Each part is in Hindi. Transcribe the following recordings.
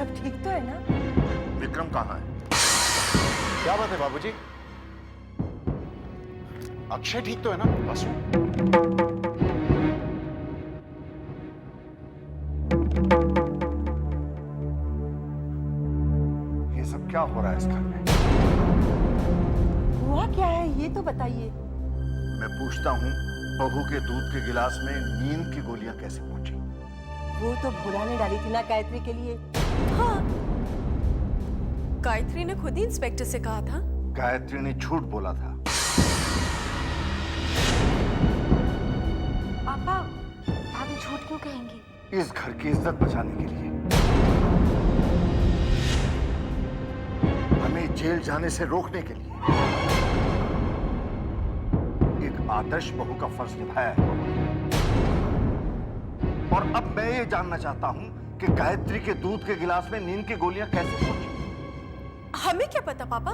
सब ठीक तो है ना? विक्रम कहाँ है? क्या बात है बाबूजी? अक्षय ठीक तो है ना? वासु? ये सब क्या हो रहा है इस घर में? हुआ क्या है ये तो बताइए। मैं पूछता हूँ, बहू के दूध के गिलास में नींद की गोलियां कैसे पहुंची? वो तो भोला ने डाली थी ना गायत्री के लिए। हाँ, गायत्री ने खुद ही इंस्पेक्टर से कहा था। गायत्री ने झूठ बोला था। पापा, भाभी झूठ क्यों कहेंगी? इस घर की इज्जत बचाने के लिए। हमें जेल जाने से रोकने के लिए एक आदर्श बहू का फर्ज निभाया है बहू ने। और अब मैं ये जानना चाहता हूं कि गायत्री के दूध के गिलास में नींद की गोलियां कैसे पहुंची? हमें क्या पता पापा?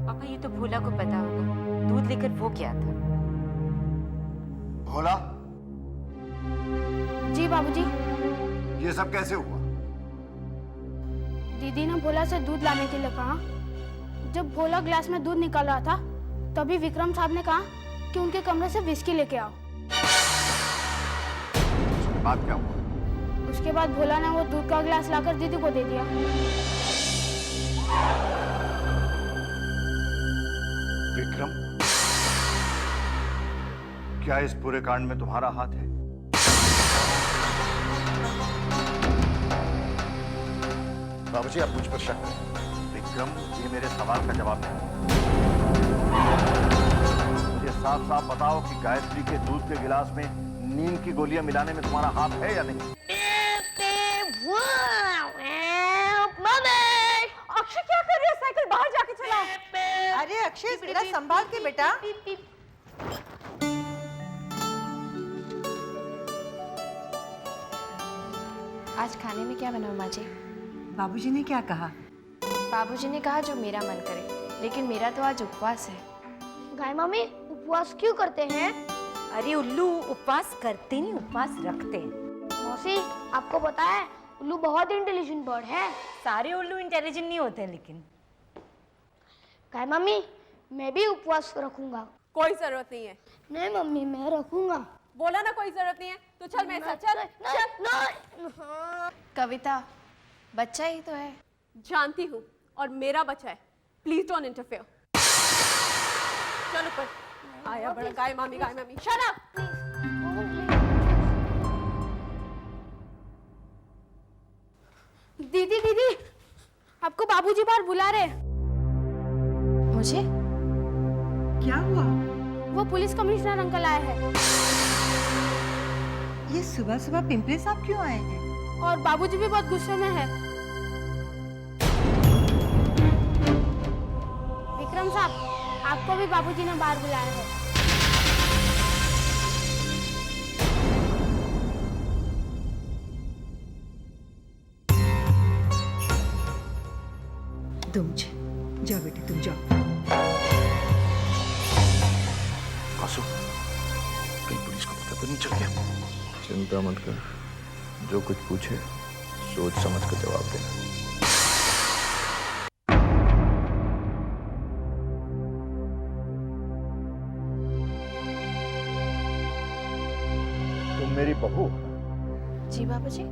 पापा ये तो भोला को पता होगा, दूध लेकर वो क्या था। भोला, जी बाबूजी। ये सब कैसे हुआ? दीदी ने भोला से दूध लाने के लिए कहा। जब भोला ग्लास में दूध निकाल रहा था तभी विक्रम साहब ने कहा कि उनके कमरे से विस्की लेके आओ। उसके बाद क्या हुआ? उसके बाद भोला ने वो दूध का गिलास लाकर दीदी को दे दिया। विक्रम, क्या इस पूरे कांड में तुम्हारा हाथ है? बाबूजी आप मुझ पर शक करें। विक्रम, ये मेरे सवाल का जवाब नहीं। मुझे साफ साफ बताओ कि गायत्री के दूध के गिलास में नींद की गोलियां मिलाने में तुम्हारा हाथ है या नहीं? अक्षय क्या कर रही है? साइकिल बाहर जाके चला। अरे अक्षय, जरा संभाल के बेटा। आज खाने में क्या बनाऊं माँ जी? बाबूजी ने क्या कहा? बाबूजी ने कहा जो मेरा मन करे, लेकिन मेरा तो आज उपवास है। गाय मम्मी उपवास क्यों करते हैं? अरे उल्लू, उपवास करते नहीं, उपवास रखते हैं। मौसी, आपको पता है उल्लू बहुत इंटेलिजेंट बर्ड है। सारे उल्लू इंटेलिजेंट नहीं होते लेकिन। गाय मम्मी, मैं भी उपवास रखूंगा। कोई जरूरत नहीं है। नहीं मम्मी, मैं रखूंगा। बोला ना कोई जरूरत नहीं है। तू चल मेरे साथ, चल। कविता, बच्चा ही तो है। जानती हूँ, और मेरा बच्चा है। Please don't interfere. चल ऊपर। आया बड़ा गाय मामी, गाय मामी। Shut up. दीदी दीदी, आपको बाबूजी बाहर बुला रहे। मुझे? क्या हुआ? वो पुलिस कमिश्नर अंकल आए हैं। ये सुबह सुबह पिंपले साहब क्यों आए हैं? और बाबूजी भी बहुत गुस्से में है। विक्रम साहब, आपको भी बाबूजी ने बाहर बुलाया है। तुम जाओ बेटी, तुम जाओ। वासु, कहीं पुलिस को पता तो नहीं चल गया? चिंता मत कर, जो कुछ पूछे सोच समझ कर जवाब देना। तुम मेरी बहू, जी बाबूजी।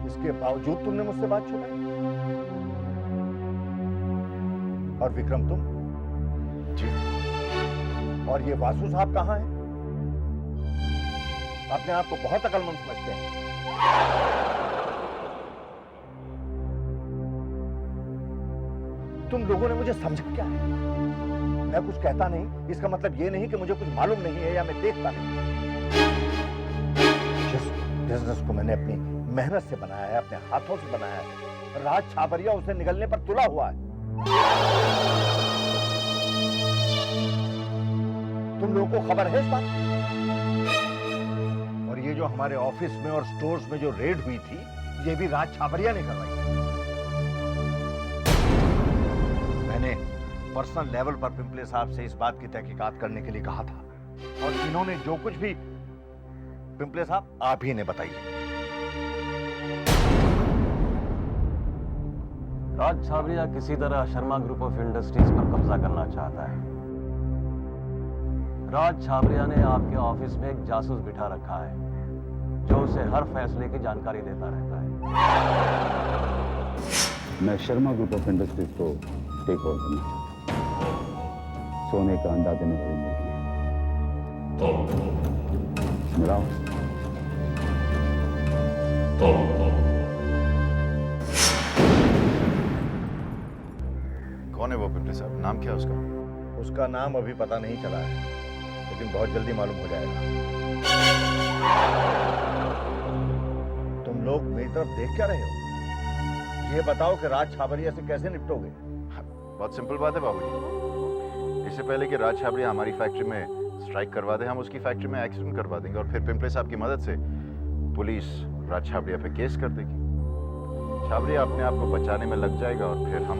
इसके बावजूद तुमने मुझसे बात छुपाई? और विक्रम तुम? जी। और ये वासु साहब कहाँ हैं? अपने आप को बहुत अक्लमंद समझते हैं। तुम लोगों ने मुझे समझा क्या है? मैं कुछ कहता नहीं, इसका मतलब ये नहीं कि मुझे कुछ मालूम नहीं है या मैं देखता नहीं। जिस बिजनेस को मैंने अपनी मेहनत से बनाया है, अपने हाथों से बनाया है, राज छाबरिया उसे निगलने पर तुला हुआ है। तुम लोगों को खबर है इस बात? और ये जो हमारे ऑफिस में और स्टोर्स में जो रेड हुई थी, ये भी राज छाबरिया ने करवाई। मैंने पर्सनल लेवल पर पिंपले साहब से इस बात की तहकीकात करने के लिए कहा था, और इन्होंने जो कुछ भी, पिंपले साहब आप ही ने बताइए। राज छाबरिया किसी तरह शर्मा ग्रुप ऑफ इंडस्ट्रीज पर कब्जा करना चाहता है। राज छाबरिया ने आपके ऑफिस में एक जासूस बिठा रखा है जो उसे हर फैसले की जानकारी देता रहता है। मैं शर्मा ग्रुप ऑफ इंडस्ट्रीज को टेक ओवर करना चाहता हूं। सोने का अंडा देने वाली मुर्गी है। मिलाओ। कौन है वो पिंपले साहब? नाम क्या है उसका? उसका नाम अभी पता नहीं चला है, लेकिन बहुत जल्दी मालूम हो जाएगा। तुम लोग मेरी तरफ देख क्या रहे हो? ये बताओ कि राज छाबरिया से कैसे निपटोगे? बहुत सिंपल बात है बाबूजी। इससे पहले कि राज छाबरिया हमारी फैक्ट्री में स्ट्राइक करवा दे, हम उसकी फैक्ट्री में एक्सीडेंट करवा देंगे और फिर पिंपले साहब की मदद से पुलिस राज छाबरिया पे केस कर देगी। छाबरिया अपने आप को बचाने में लग जाएगा और फिर हम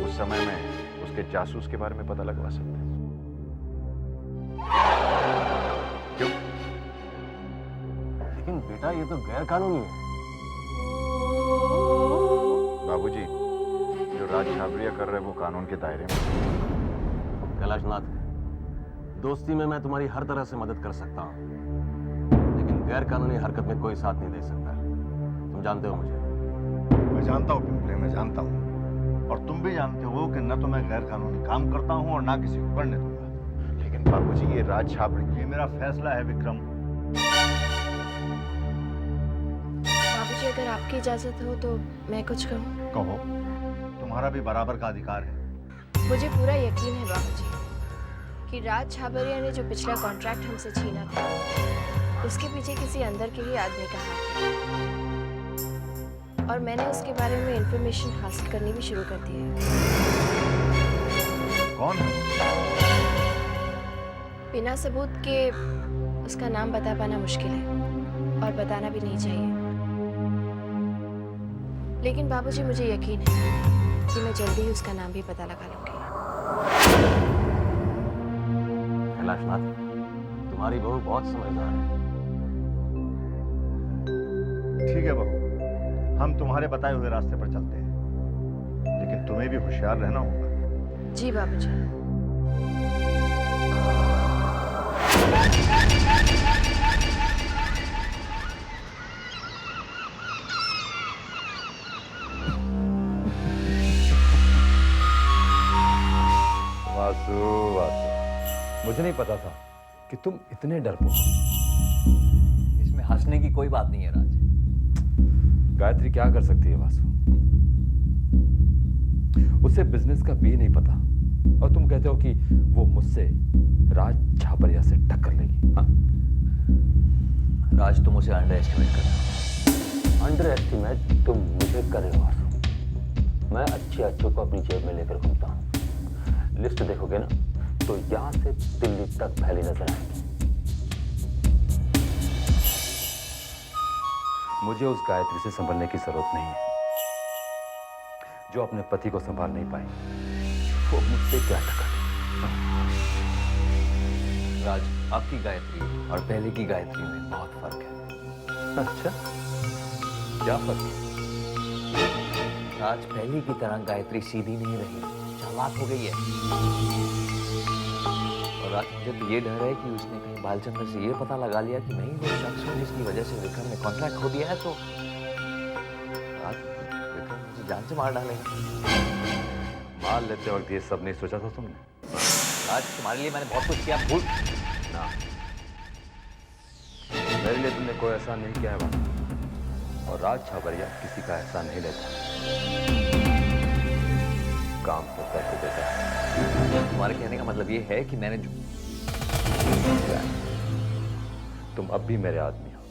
उस समय में उसके जासूस के बारे में पता लगवा सकते हैं। क्यों? लेकिन बेटा ये तो गैर कानूनी है। बाबूजी, जो राज छाबरिया कर रहे हैं वो कानून के दायरे में। कैलाशनाथ, दोस्ती में मैं तुम्हारी हर तरह से मदद कर सकता हूँ, लेकिन गैर कानूनी हरकत में कोई साथ नहीं दे सकता। तुम जानते हो मुझे। मैं जानता हूँ पिंपले, मैं जानता हूँ, और तुम भी जानते हो कि न तो मैं गैर कानूनी काम करता हूँ और ना किसी को करने दूंगा। लेकिन बाबूजी, ये राज छाबरिया, ये मेरा फैसला है विक्रम। बाबूजी, अगर आपकी इजाजत हो तो मैं कुछ कहूँ? कहो, तुम्हारा भी बराबर का अधिकार है। मुझे पूरा यकीन है बाबूजी कि राज छाबरिया ने जो पिछला कॉन्ट्रैक्ट हमसे छीना था, उसके पीछे किसी अंदर के ही आदमी का हाथ है, और मैंने उसके बारे में इंफॉर्मेशन हासिल करनी भी शुरू कर दी है। कौन है? बिना सबूत के उसका नाम बता पाना मुश्किल है और बताना भी नहीं चाहिए, लेकिन बाबूजी मुझे यकीन है कि मैं जल्दी ही उसका नाम भी पता लगा लूंगी। कैलाशनाथ, तुम्हारी बहू बहुत समझदार है। ठीक है बहू, हम तुम्हारे बताए हुए रास्ते पर चलते हैं, लेकिन तुम्हें भी होशियार रहना होगा। जी बाबूजी। वासु, वासु, मुझे नहीं पता था कि तुम इतने डरपोक हो। इसमें हंसने की कोई बात नहीं है राज। गायत्री क्या कर सकती है वासु? उसे बिजनेस का भी नहीं पता, और तुम कहते हो कि वो मुझसे राज छाबरिया से टक्कर लेगी। हाँ? राज, तुम उसे अंडर एस्टिमेट कर रहे हो। अंडर एस्टिमेट तुम मुझे कर रहे हो वासु। मैं अच्छे को अपनी जेब में लेकर घूमता हूँ। लिस्ट देखोगे ना तो यहाँ से दिल्ली तक फैली नजर आएगी। मुझे उस गायत्री से संभलने की जरूरत नहीं है। जो अपने पति को संभाल नहीं पाई वो मुझसे क्या टक्कर? राज, आपकी गायत्री और पहले की गायत्री में बहुत फर्क है। अच्छा, क्या फर्क है? राज, पहले की तरह गायत्री सीधी नहीं रही, चालाक हो गई है। और राज, मुझे तो ये डर है कि उसने कहीं बालचंद्र से ये पता लगा लिया कि मैं ही वो शख्स हूँ जिसकी वजह से विक्रम ने कॉन्ट्रैक्ट खो दिया है, तो राज, विक्रम मुझे जान से मार डालेगा। मार लेते वक्त ये सब नहीं सोचा था तुमने? राज, तुम्हारे लिए मैंने बहुत कुछ किया, भूल ना, मेरे लिए तुमने कोई एहसान नहीं किया है वहां, और राज छाबरिया किसी का एहसान नहीं लेता, काम तो करके देता है। तुम्हारे कहने का मतलब ये है कि मैंने जो... तुम अब भी मेरे आदमी हो,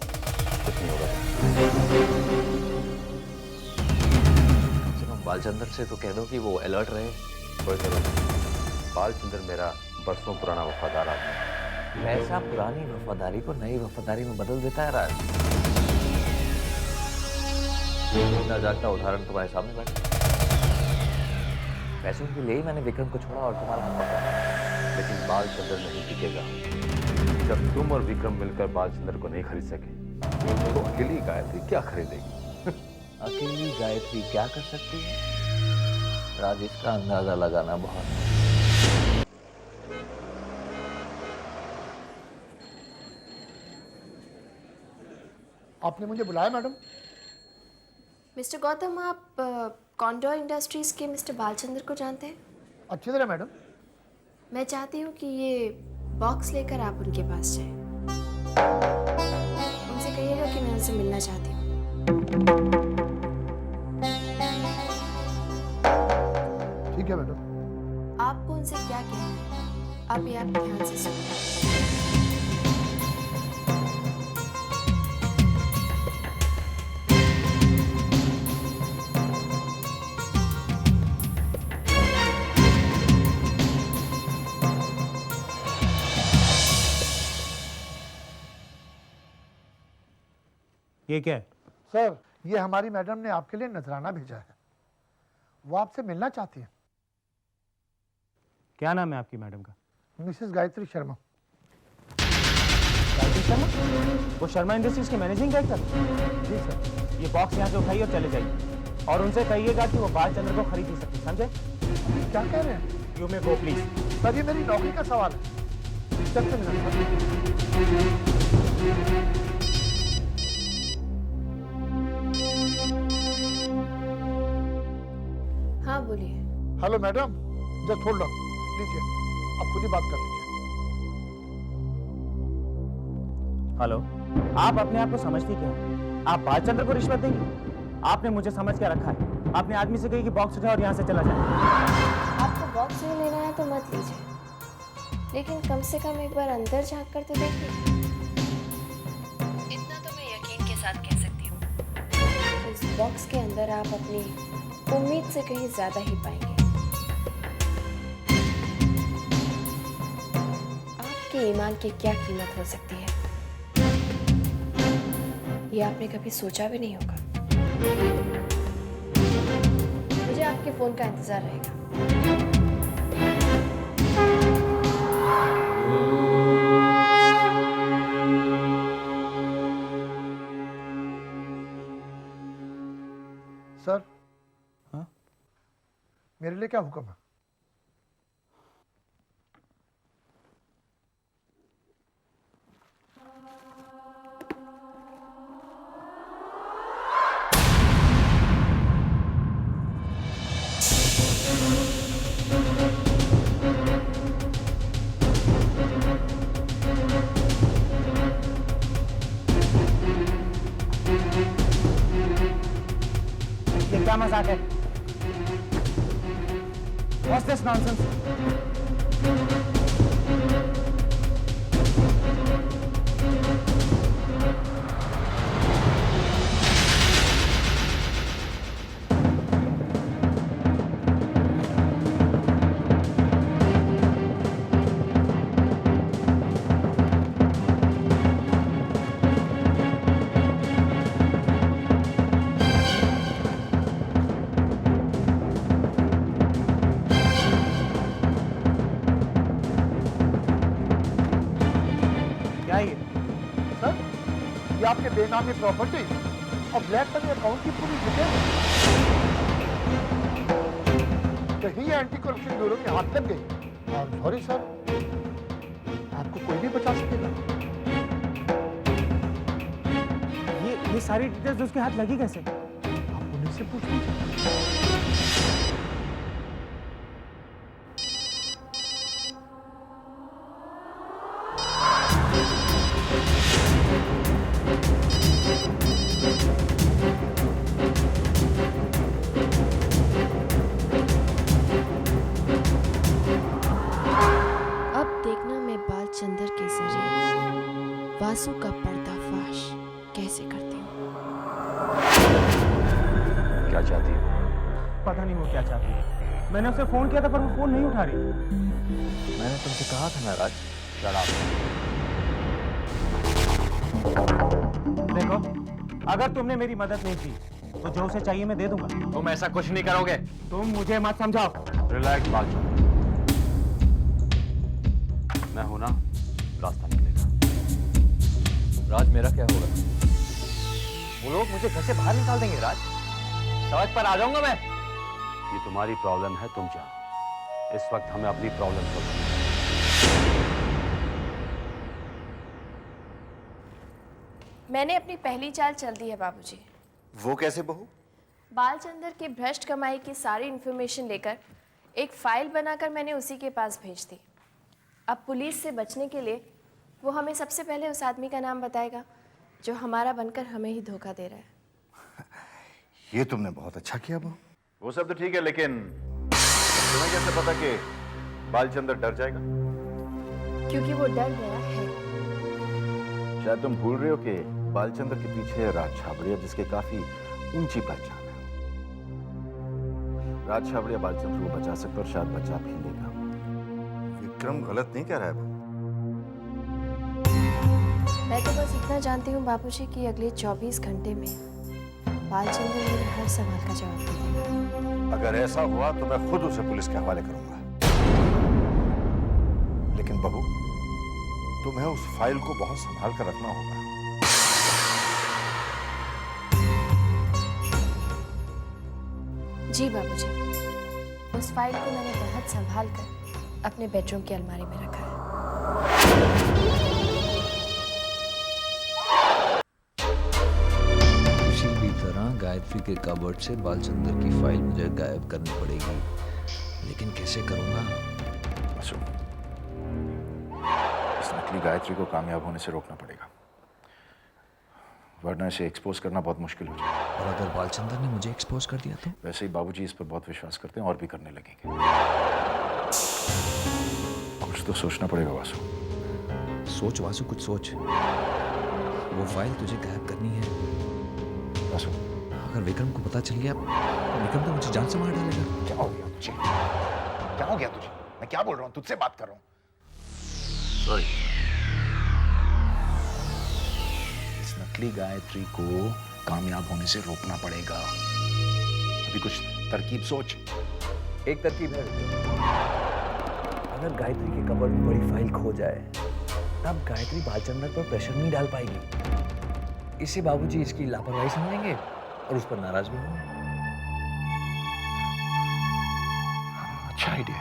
कुछ नहीं होगा। कम से कम बालचंद्र से तो कह दो कि वो अलर्ट रहे। कोई जरूरत नहीं। बालचंद्र मेरा बरसों पुराना वफादार आदमी है। ऐसा पुरानी वफादारी को नई वफादारी में बदल देता है राज। ना जागता उदाहरण तुम्हारे सामने बैठा। पैसों के लिए ही मैंने विक्रम को छोड़ा और तुम्हारा हाथ पकड़ा। लेकिन बालचंद्र नहीं टिकेगा। जब तुम और विक्रम मिलकर बालचंद्र को नहीं खरीद सके तो अकेली गायत्री क्या खरीदेगी? अकेली गायत्री क्या कर सकती है? राज, इसका अंदाजा लगाना बहुत। आपने मुझे बुलाया मैडम? मिस्टर गौतम, आप कॉन्डोर इंडस्ट्रीज के मिस्टर बालचंद्र को जानते हैं? अच्छी तरह मैडम। मैं चाहती हूँ कि ये बॉक्स लेकर आप उनके पास जाएं। उनसे कहिएगा कि मैं उनसे मिलना चाहती हूँ। ठीक है मैडम। आपको उनसे क्या कहना है, आप ये आप ध्यान से सुनिए। ये क्या है? सर, ये हमारी मैडम ने आपके लिए नजराना भेजा है। वो आपसे मिलना चाहती है। क्या नाम है आपकी मैडम का? मिसेस गायत्री शर्मा। गायत्री शर्मा? वो शर्मा इंडस्ट्रीज के मैनेजिंग डायरेक्टर? जी सर। ये बॉक्स यहाँ से उठाइए और चले जाइए, और उनसे कहिएगा कि वो बालचंद्र को खरीद नहीं सकते, समझे? क्या कह रहे हैं? You may go please. Sir, ये मेरी नौकरी का सवाल है। जब से मिला सर। हाँ बोलिए। Hello madam, just hold on, लीजिए, आप खुद ही बात कर लीजिए। हेलो, आप अपने आप को समझती क्या हैं? आप बालचंद्र को रिश्वत देंगे? आपने मुझे समझ के रखा है। आपने आदमी से कही कि बॉक्स उठाओ और यहाँ से चला जाए। आपको बॉक्स नहीं लेना है तो मत लीजिए, लेकिन कम से कम एक बार अंदर झांक कर तो देखिए। इतना तो मैं यकीन के साथ कह सकती हूँ, इस बॉक्स के अंदर आप अपनी उम्मीद से कहीं ज्यादा ही पाएंगे। आपके ईमान की क्या कीमत हो सकती है, ये आपने कभी सोचा भी नहीं होगा। मुझे आपके फोन का इंतजार रहेगा। सर। हाँ? मेरे लिए क्या हुक्म है? ये क्या मजाक है? What's this nonsense? क्या ये? सर, ये आपके बेनामी प्रॉपर्टी और ब्लैक मनी अकाउंट की पूरी डिटेल है। कहीं एंटी करप्शन ब्यूरो के हाथ लग गई और सॉरी सर, आपको कोई नहीं बचा सकेगा। ये सारी डिटेल्स उसके हाथ लगी कैसे? आप पुलिस से पूछ लीजिए। अब देखना मैं बालचंद्र के जरिए वासु का पर्दाफाश कैसे करती हूँ। क्या चाहती हो? पता नहीं वो क्या चाहती है। मैंने उसे फोन किया था पर वो फोन नहीं उठा रही। मैंने तुमसे कहा था ना राज, शराब। देखो, अगर तुमने मेरी मदद नहीं की तो जो उसे चाहिए मैं दे दूंगा। तुम ऐसा कुछ नहीं करोगे। तुम मुझे मत समझाओ। रिलैक्स बालचंद्र, मैं हूं ना, रास्ता निकलेगा। राज मेरा क्या होगा? वो लोग मुझे घर से बाहर निकाल देंगे राज। सड़क पर आ जाऊंगा मैं। ये तुम्हारी प्रॉब्लम है, तुम जाओ। इस वक्त हमें अपनी प्रॉब्लम को मैंने अपनी पहली चाल चल दी है बाबूजी। वो कैसे बहू? बालचंदर की भ्रष्ट कमाई की सारी इन्फॉर्मेशन लेकर एक फाइल बनाकर मैंने उसी के पास भेज दी। अब पुलिस से बचने के लिए वो हमें सबसे पहले उस आदमी का नाम बताएगा जो हमारा बनकर हमें ही धोखा दे रहा है। ये तुमने बहुत अच्छा किया बहू। वो सब तो ठीक है, लेकिन तुम्हें कैसे पता कि बालचंद्र डर जाएगा? क्योंकि वो डर गया है। शायद तुम भूल रहे हो कि बालचंद्र के पीछे है राज छाबड़िया, जिसके काफी ऊंची पहचान है। राज छाबड़िया बालचंद्र को बचा सकता और शायद बचा भी लेगा। विक्रम गलत नहीं कह रहा है बहू। मैं तो बस इतना जानती हूँ बाबूजी कि अगले 24 घंटे में बालचंद्र मेरे हर सवाल का जवाब दे देगा। अगर ऐसा हुआ तो मैं खुद उसे पुलिस के हवाले करूंगा। लेकिन बहू, तुम्हें उस फाइल को बहुत संभाल कर रखना होगा। जी बाबूजी, उस फाइल को मैंने बहुत संभाल कर अपने बेडरूम की अलमारी में रखा है। किसी भी तरह गायत्री के कबर्ड से बालचंद्र की फाइल मुझे गायब करनी पड़ेगी, लेकिन कैसे करूंगा? बसु, इस नकली गायत्री को कामयाब होने से रोकना पड़ेगा, वरना इसे एक्सपोज करना बहुत मुश्किल हो जाएगा। और अगर बालचंद्र ने मुझे एक्सपोज कर दिया तो? वैसे ही बाबूजी इस पर बहुत विश्वास करते हैं और भी करने लगेंगे। कुछ तो सोचना पड़ेगा वासु। सोच वासु, कुछ सोच। वो फाइल तुझे गायब करनी है वासु। अगर विक्रम को पता चल गया, विक्रम तो मुझे जान से मार डालेगा। क्या हो गया तुझे? क्या हो गया तुझे? मैं क्या बोल रहा हूँ? तुझसे बात कर रहा हूँ। सॉरी। इस नकली गायत्री को कामयाब होने से रोकना पड़ेगा। अभी कुछ तरकीब सोच। एक तरकीब है, अगर गायत्री के कबर्ड में बड़ी फाइल खो जाए तब गायत्री बालचंद्र पर प्रेशर नहीं डाल पाएगी। इससे बाबूजी इसकी लापरवाही समझेंगे और उस पर नाराज भी होंगे। अच्छा आइडिया।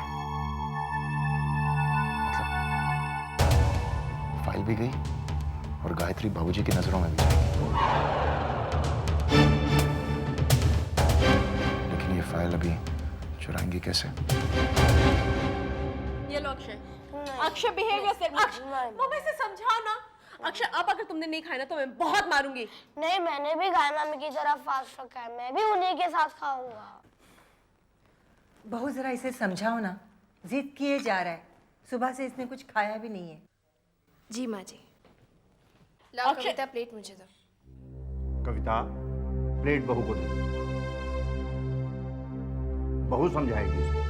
मतलब फाइल भी गई और गायत्री बाबूजी की नजरों में भी गई। लेकिन ये फाइल अभी चुराएंगे कैसे? ये लो Akshay. Akshay behave yourself. Akshay, mummy से समझाओ ना। अक्षय, अब अगर तुमने नहीं खाया ना तो मैं बहुत मारूंगी। नहीं, मैंने भी गाय मामी की तरह फास्ट रखा है, मैं भी उन्हीं के साथ खाऊंगा। बहू जरा इसे समझाओ ना, जिद किए जा रहा है। सुबह से इसने कुछ खाया भी नहीं है। जी माँ जी। लाओ कविता, प्लेट मुझे दो। कविता, प्लेट बहू को दो। बहू समझाएगी इसे।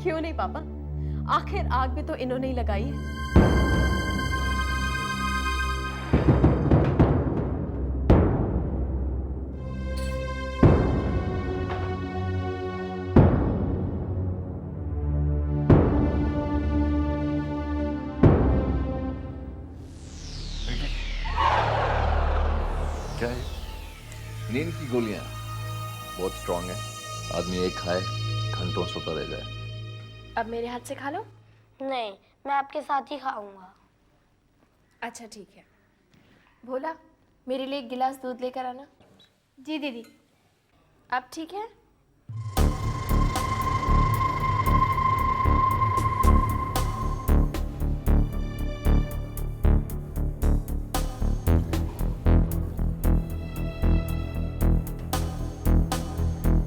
क्यों नहीं पापा, आखिर आग भी तो इन्होंने ही लगाई है। क्या है? नींद की गोलियां बहुत स्ट्रांग है। आदमी एक खाए घंटों सोता रह जाए। अब मेरे हाथ से खा लो। नहीं, मैं आपके साथ ही खाऊंगा। अच्छा ठीक है। भोला, मेरे लिए एक गिलास दूध लेकर आना। जी दीदी। अब ठीक है?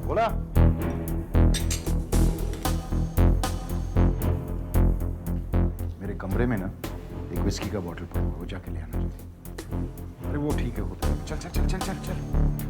बोला मेरे कमरे में ना एक विस्की का बॉटल पड़ा हुआ, वो जाके ले आना जल्दी। अरे वो ठीक है, होता है। चल चल चल चल चल चल।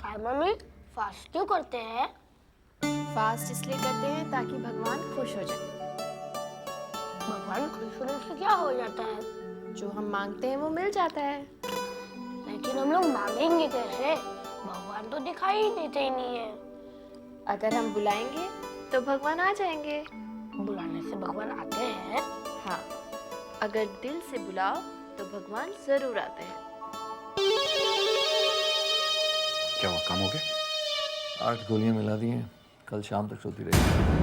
हाय मम्मी, फास्ट क्यों करते हैं? फास्ट इसलिए करते हैं ताकि भगवान खुश हो जाए। भगवान खुश होने से क्या हो जाता है? जो हम मांगते हैं वो मिल जाता है। लेकिन हम लोग मांगेंगे कैसे? भगवान तो दिखाई ही देते ही नहीं है। अगर हम बुलाएंगे तो भगवान आ जाएंगे। बुलाने से भगवान आते हैं? हाँ, अगर दिल से बुलाओ तो भगवान जरूर आते हैं। क्या हुआ, काम हो गया? 8 गोलियां मिला दी हैं, कल शाम तक सोती रहेगी।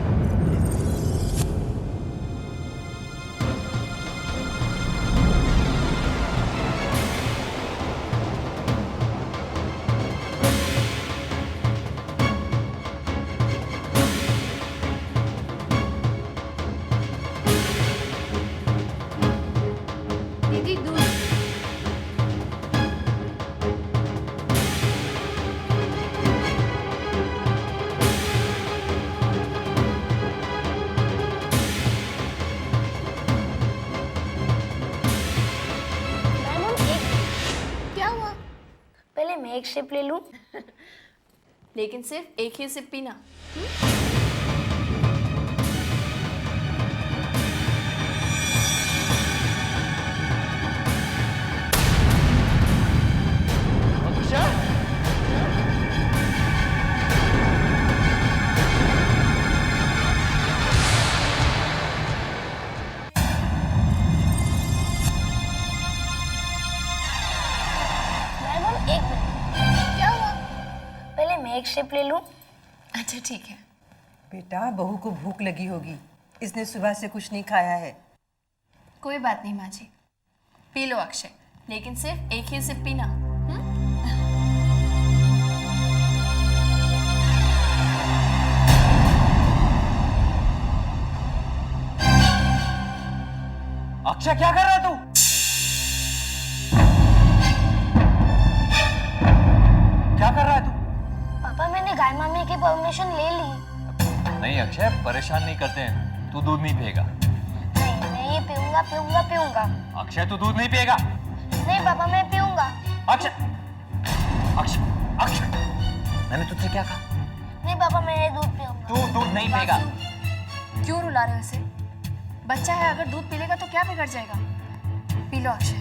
दीदी दूध। क्या हुआ? पहले मैं एक सिप ले लूं। लेकिन सिर्फ एक ही सिप पीना। मैडम एक मिनट। क्या हुआ? पहले मैं एक सिप ले लूं। अच्छा ठीक है। बेटा, बहू को भूख लगी होगी, इसने सुबह से कुछ नहीं खाया है। कोई बात नहीं माँ जी, पी लो अक्षय, लेकिन सिर्फ एक ही सिप पीना। अक्षय क्या कर रहा है तू? क्या कर रहा है तू? पापा, मैंने गाय मामी की परमिशन ले ली। नहीं अक्षय, परेशान नहीं करते हैं। तू दूध नहीं पिएगा। नहीं, मैं ये पीऊंगा पीऊंगा पीऊंगा। अक्षय तू दूध नहीं पिएगा। नहीं पापा, मैं पीऊंगा। अक्षय अक्षय अक्षय, मैंने तुझसे क्या कहा? नहीं पापा, मैं ये दूध पीऊंगा। तू दूध नहीं पिएगा। क्यों रुला रहे हो इसे? बच्चा है, अगर दूध पी लेगा तो क्या बिगड़ जाएगा? P low Akshay.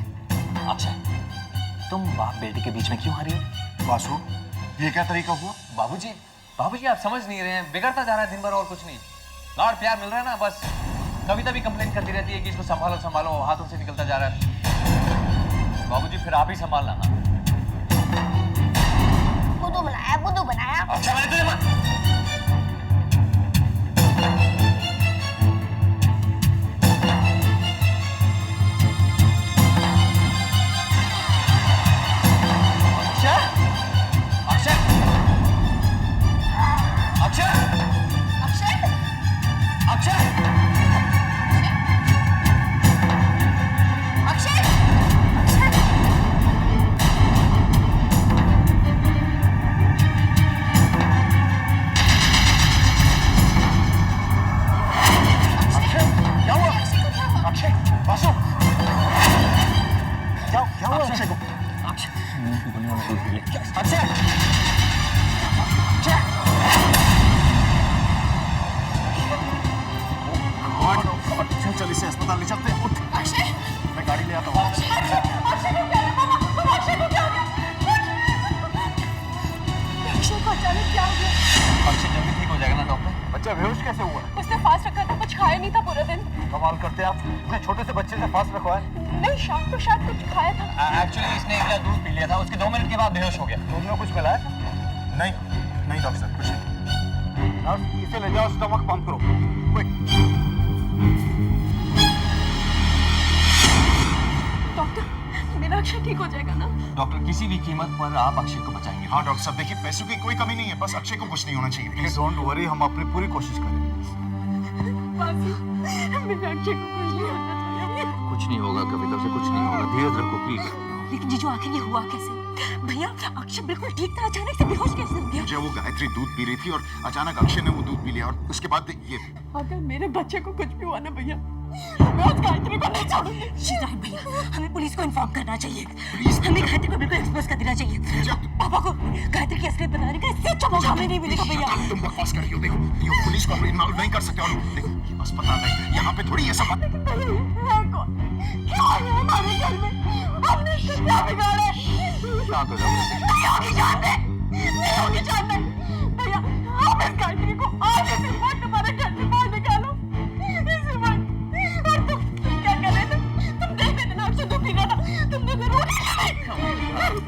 अक्षय, तुम बाप बेटे के बीच में क्यों आ रही हो? वासु, ये क्या तरीका हुआ? बाबूजी आप समझ नहीं रहे हैं, बिगड़ता जा रहा है दिन भर और कुछ नहीं। लाड प्यार मिल रहा है ना, बस कभी तभी कंप्लेन करती रहती है कि इसको संभालो संभालो, हाथों से निकलता जा रहा है। बाबूजी फिर आप ही संभालना ना। बुद्धू बनाया। अच्छा मैंने तुझे चल इसे अस्पताल ले चलते हैं। मैं गाड़ी ले आता हूँ। अक्षय को अचानक क्या हो गया? अक्षय जल्दी ठीक हो जाएगा ना डॉक्टर? बच्चा बेहोश कैसे हुआ? उसने फास्ट रखा था, कुछ खाया नहीं था पूरा दिन। कमाल करते आप, इतने छोटे से बच्चे से फास्ट रखवाए। नहीं, शाम को शायद कुछ खाया था। एक्चुअली इसने एक गिलास दूध पी लिया था, उसके 2 मिनट के बाद बेहोश हो गया। दूध में कुछ मिलाया? नहीं नहीं डॉक्टर साहब, कुछ नहीं। नर्स, इसे ले जाओ, स्टमक पंप करो, क्विक। डॉक्टर, मेरा अक्षय ठीक हो जाएगा ना? डॉक्टर, किसी भी कीमत पर आप अक्षय को बचाएंगे। हाँ डॉक्टर साहब, देखिए पैसों की कोई कमी नहीं है, बस अक्षय को कुछ नहीं होना चाहिए। प्लीज डोंट वरी, हम अपनी पूरी कोशिश करेंगे। मेरे अक्षय को कुछ नहीं होना चाहिए। कुछ नहीं होगा कविता से, कुछ नहीं होगा, धीरज रखो प्लीज। लेकिन जीजू आखिर ये हुआ कैसे? भैया, अक्षय बिल्कुल ठीक था, अचानक से बेहोश कैसे हो गया? मुझे वो गायत्री दूध पी रही थी और अचानक अक्षय ने वो दूध पी लिया और उसके बाद ये। अगर मेरे बच्चे को कुछ भी हुआ ना भैया, मैं उस गायत्री को नहीं छोड़ूंगी। शिवराम भैया, हमें पुलिस को इन्फॉर्म करना चाहिए। हमें गायत्री को बिल्कुल एक्सपोज कर देना चाहिए। पापा को गायत्री की असलियत बताने का इससे अच्छा मौका हमें नहीं मिलेगा भैया। तुम बकवास कर रही हो। देखो पुलिस को हम इन्वॉल्व नहीं कर सकते। और देखो ये अस्पताल है, यहाँ पे थोड़ी ये सब बात। क्यों आए हैं हमारे घर में? हमने इससे क्या बिगाड़ा है? शांत हो जाओ। नहीं होगी जानते भैया, आप इस गायत्री को आज इसी वक्त हमारे घर से बाहर निकालो, इसी वक्त। और तुम क्या कर रहे थे? तुम देख रहे थे ना, अक्षय दुखी था, तुमने तो रोटी खाई।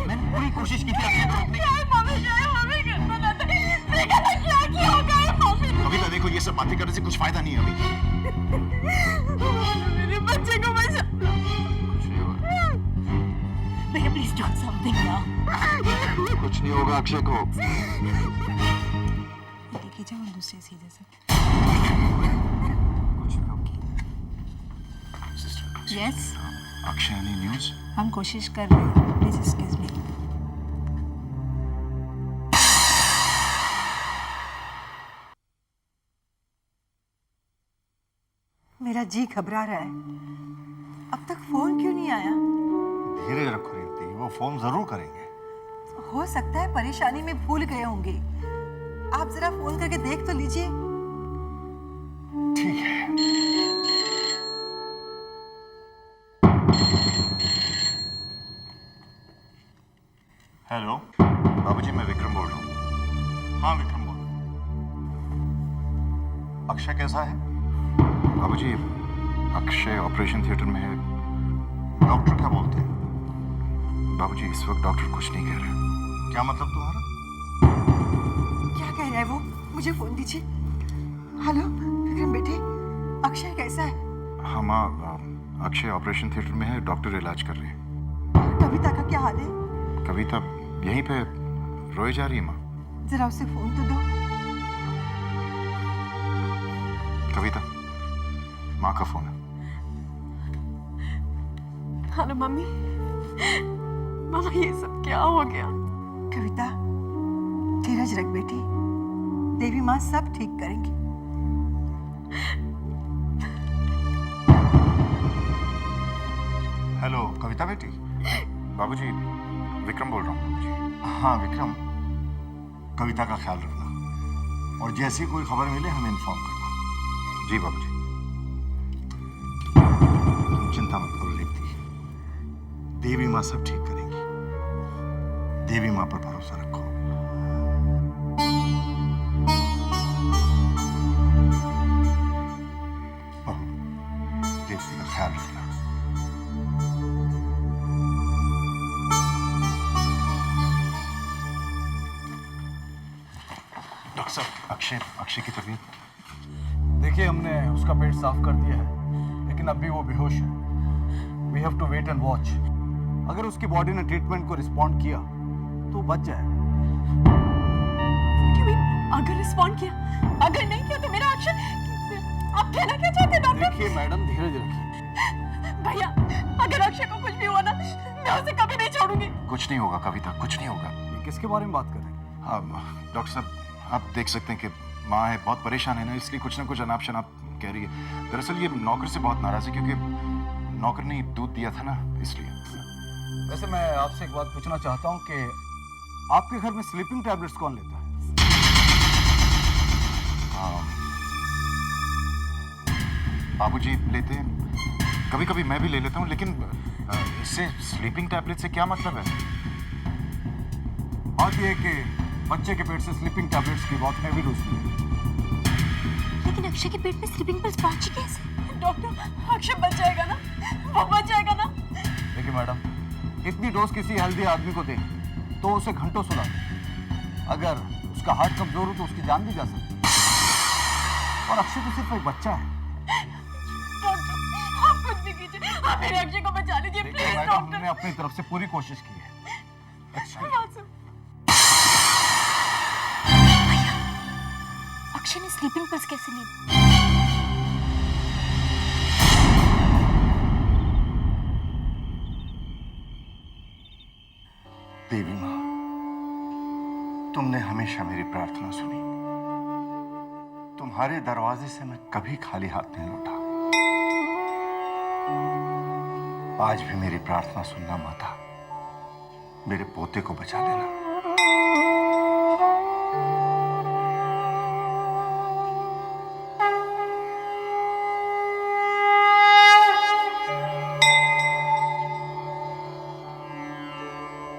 मैंने पूरी कोशिश की थी आपसे रोकने की। क्या है मम्मी, क्या है मम्मी करना चाहते? देखा था क्या किया होगा ये मम्मी ने? कविता देखो ये सब बातें करने से कुछ फायदा नहीं है अभी। मेरे बच्चे को बचा। भैया प्लीज डू समथिंग नाउ। कुछ नहीं होगा अक्षय को। लेके जाओ दूसरे सीधे से। Yes, Akshay any news? हम कोशिश कर रहे हैं। Please excuse me. मेरा जी घबरा रहा है। अब तक फोन क्यों नहीं आया? धीरे रखो रिंती, वो फोन जरूर करेंगे। हो सकता है परेशानी में भूल गए होंगे। आप जरा फोन करके देख तो लीजिए। ठीक है। हेलो बाबूजी मैं विक्रम बोल रहा हूँ। हाँ विक्रम बोल। अक्षय कैसा है? बाबूजी अक्षय ऑपरेशन थिएटर में है। डॉक्टर क्या बोलते हैं? बाबूजी इस वक्त डॉक्टर कुछ नहीं कह रहे। क्या मतलब तुम्हारा? क्या कह रहा है वो? मुझे फोन दीजिए। हेलो विक्रम बेटे, अक्षय कैसा है? हाँ माँ, अक्षय ऑपरेशन थिएटर में है, डॉक्टर इलाज कर रहे हैं। कविता का क्या हाल है? कविता यहीं पे रोए जा रही है माँ। जरा उसे फोन तो दो। कविता, माँ का फोन है। Hello mummy. मामा ये सब क्या हो गया? कविता धीरज रख बेटी, देवी माँ सब ठीक करेंगी। हेलो कविता बेटी। बाबूजी विक्रम बोल रहा हूँ बाबूजी। हाँ विक्रम, कविता का ख्याल रखना और जैसी कोई खबर मिले हमें इन्फॉर्म करना। जी बाबूजी। तुम चिंता मत करो रिंती, देवी माँ सब ठीक करेंगी। देवी माँ पर भरोसा रखो। बहू, देवी का ख्याल रखना। डॉक्टर साहब अक्षय की तबीयत? देखिए हमने उसका पेट साफ कर दिया है, लेकिन अभी वो बेहोश है। We have to wait and watch. अगर उसकी बॉडी ने ट्रीटमेंट को रिस्पॉन्ड किया तो बच जाएगा। अगर रिस्पॉन्ड किया, अगर नहीं किया तो मेरा एक्शन। आप कहना क्या चाहते हैं डॉक्टर? देखिए मैडम धीरज रखिए। भैया अगर अक्षय को कुछ भी हुआ ना, मैं उसे कभी नहीं छोड़ूंगी। कुछ नहीं होगा कविता, कुछ नहीं होगा। ये किसके बारे में बात कर रहे हैं? हाँ डॉक्टर साहब, आप देख सकते हैं कि माँ है, बहुत परेशान है ना, इसलिए कुछ ना कुछ अनाप शनाप कह रही है। दरअसल ये नौकर से बहुत नाराज है क्योंकि नौकर ने दूध दिया था ना, इसलिए। वैसे मैं आपसे एक बात पूछना चाहता हूँ कि आपके घर में स्लीपिंग टैबलेट्स कौन लेता है? बाबूजी लेते हैं, कभी कभी मैं भी ले लेता हूँ, लेकिन इससे स्लीपिंग टैबलेट से क्या मतलब है? बात यह है कि बच्चे के पेट से स्लीपिंग टैबलेट्स की बहुत हैवी डोज मिली। लेकिन अक्षय के पेट में स्लीपिंग पिल्स पहुंची कैसे? डॉक्टर अक्षय बच जाएगा ना? वो बच जाएगा ना? देखिए मैडम, इतनी डोज किसी हेल्दी आदमी को दें तो उसे घंटों सुला दें। अगर उसका हार्ट कमजोर हो तो उसकी जान भी जा सकती है। और अक्षय तो सिर्फ एक बच्चा है। डॉक्टर आप कुछ भी कीजिए, आप मेरे अक्षय को बचा लीजिए प्लीज मैडम, डॉक्टर। हमने अपनी तरफ से पूरी कोशिश की है। अक्षय ने स्लीपिंग पिल्स कैसे ली? देवी माँ, तुमने हमेशा मेरी प्रार्थना सुनी। तुम्हारे दरवाजे से मैं कभी खाली हाथ नहीं लौटा। आज भी मेरी प्रार्थना सुनना माता, मेरे पोते को बचा लेना।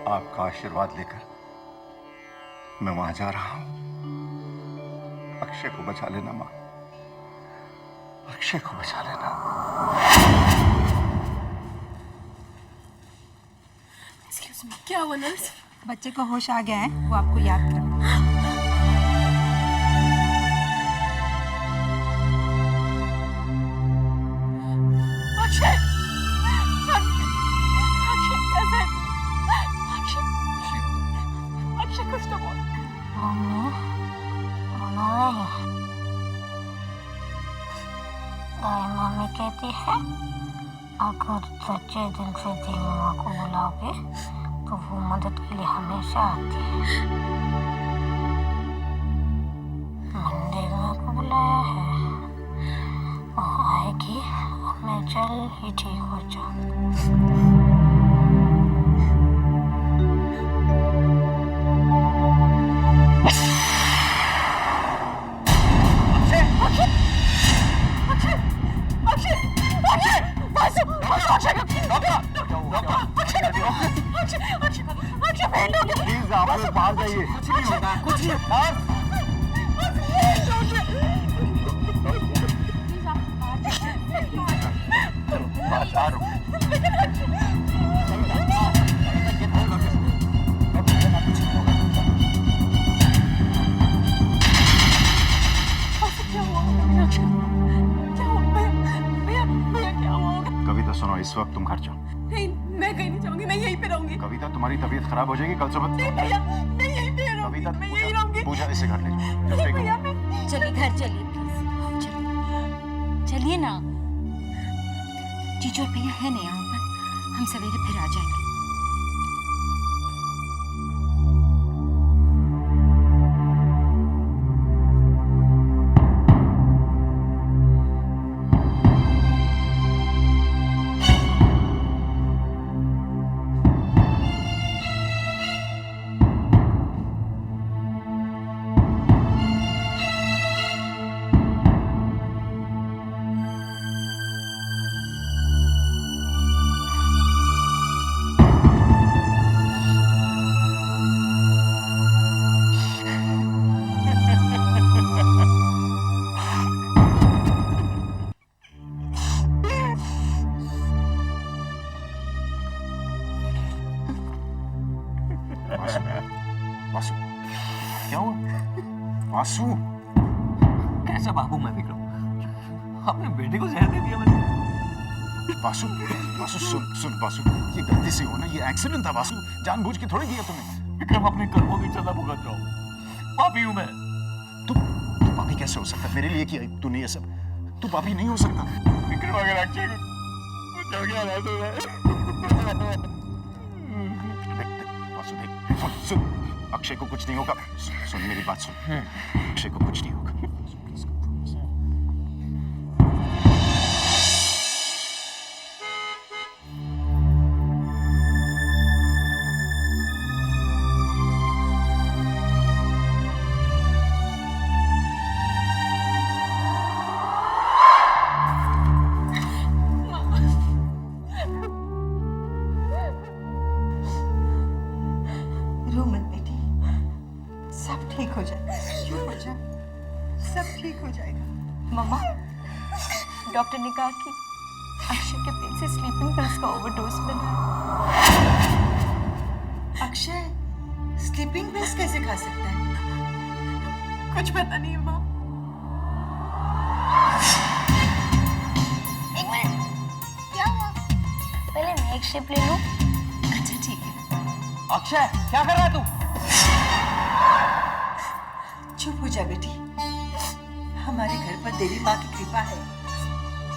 आपका आशीर्वाद लेकर मैं वहां जा रहा हूं। अक्षय को बचा लेना मां, अक्षय को बचा लेना। एक्सक्यूज मी, क्या हुआ नर्स? बच्चे को होश आ गया है, वो आपको याद कर रहा है। अक्षय! अक्षय कैसे? अक्षय कुछ तो बोल। मम्मी कहती है अगर सच्चे दिल से देवी माँ को बुलाओगे तो वो मदद के लिए हमेशा आती है। मैंने देवी माँ को बुलाया है, वो आएगी और मैं जल्द ही ठीक हो जाऊँ। प्लीज आप लोग बाहर जाइए। कुछ नहीं होगा, कुछ नहीं। कविता सुनो, इस वक्त तुम घर जाओ। नहीं, मैं कहीं नहीं जाऊंगी, मैं यहीं पे रहूंगी। कविता, तुम्हारी तबीयत खराब हो जाएगी कल सुबह। नहीं भैया, मैं यहीं पे रहूंगी। कविता, मैं यहीं रहूंगी। पूजा इसे घर ले जाओ। नहीं भैया, मैं चलिए घर चलिए प्लीज, चलिए चलिए ना। जीजू और भैया है नहीं यहाँ पर, हम सवेरे फिर आ जाएंगे। वासु, क्या हुआ? वासु, कैसा बाबू मैं विक्रम? अपने बेटे को जहर दे दिया मैंने। वासु, वासु सुन सुन वासु, ये गलती से हो ना, ये एक्सीडेंट था वासु, जानबूझ के थोड़ी किया तुमने। विक्रम अपने कर्मों की सजा भुगत रहा हूँ, पापी हूँ मैं। तू पापी कैसे हो सकता? मेरे लिए किया तूने ये सब, तू पापी नहीं हो सकता। विक्रम अगर अक्षय को चल गया ना तो वासु देख, सुन सुन, अक्षय को कुछ नहीं होगा। सुन मेरी बात सुन, अक्षय को कुछ नहीं होगा। रो मत बेटी, सब ठीक हो जाएगा। चुप हो जा, सब ठीक हो जाएगा। मम्मा, डॉक्टर ने कहा कि अक्षय के पेट से स्लीपिंग पिल्स का ओवरडोज बना है। अक्षय स्लीपिंग पिल्स कैसे खा सकता है? कुछ पता नहीं है माँ। एक मिनट, क्या हुआ? पहले मैं एक शिप ले लूं। अच्छा ठीक है। अक्षय क्या कर रहा है तू? चुप हो जा बेटी, हमारे घर पर देवी माँ की कृपा है,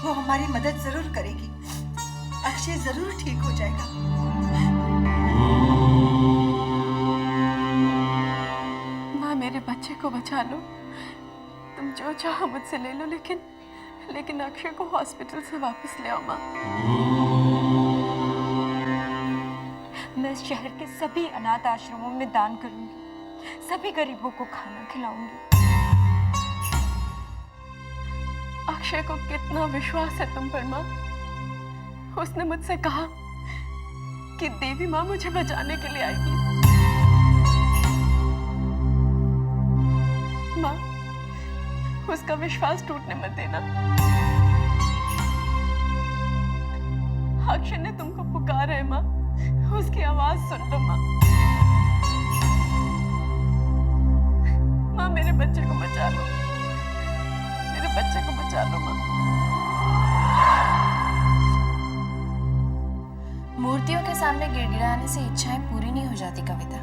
वो हमारी मदद जरूर करेगी। अक्षय जरूर ठीक हो जाएगा। माँ मेरे बच्चे को बचा लो, तुम जो चाहो मुझसे ले लो, लेकिन लेकिन अक्षय को हॉस्पिटल से वापस ले आओ माँ। मैं इस शहर के सभी अनाथ आश्रमों में दान करूंगी, सभी गरीबों को खाना खिलाऊंगी। अक्षय को कितना विश्वास है तुम पर माँ। उसने मुझसे कहा कि देवी माँ मुझे बचाने के लिए आएगी। माँ, उसका विश्वास टूटने मत देना। अक्षय ने तुमको पुकारा है माँ, उसकी आवाज सुन लो माँ। माँ, मेरे बच्चे को बचा लो, मेरे बच्चे को बचा लो माँ। मूर्तियों के सामने गिड़गिड़ाने से इच्छाएं पूरी नहीं हो जाती कविता।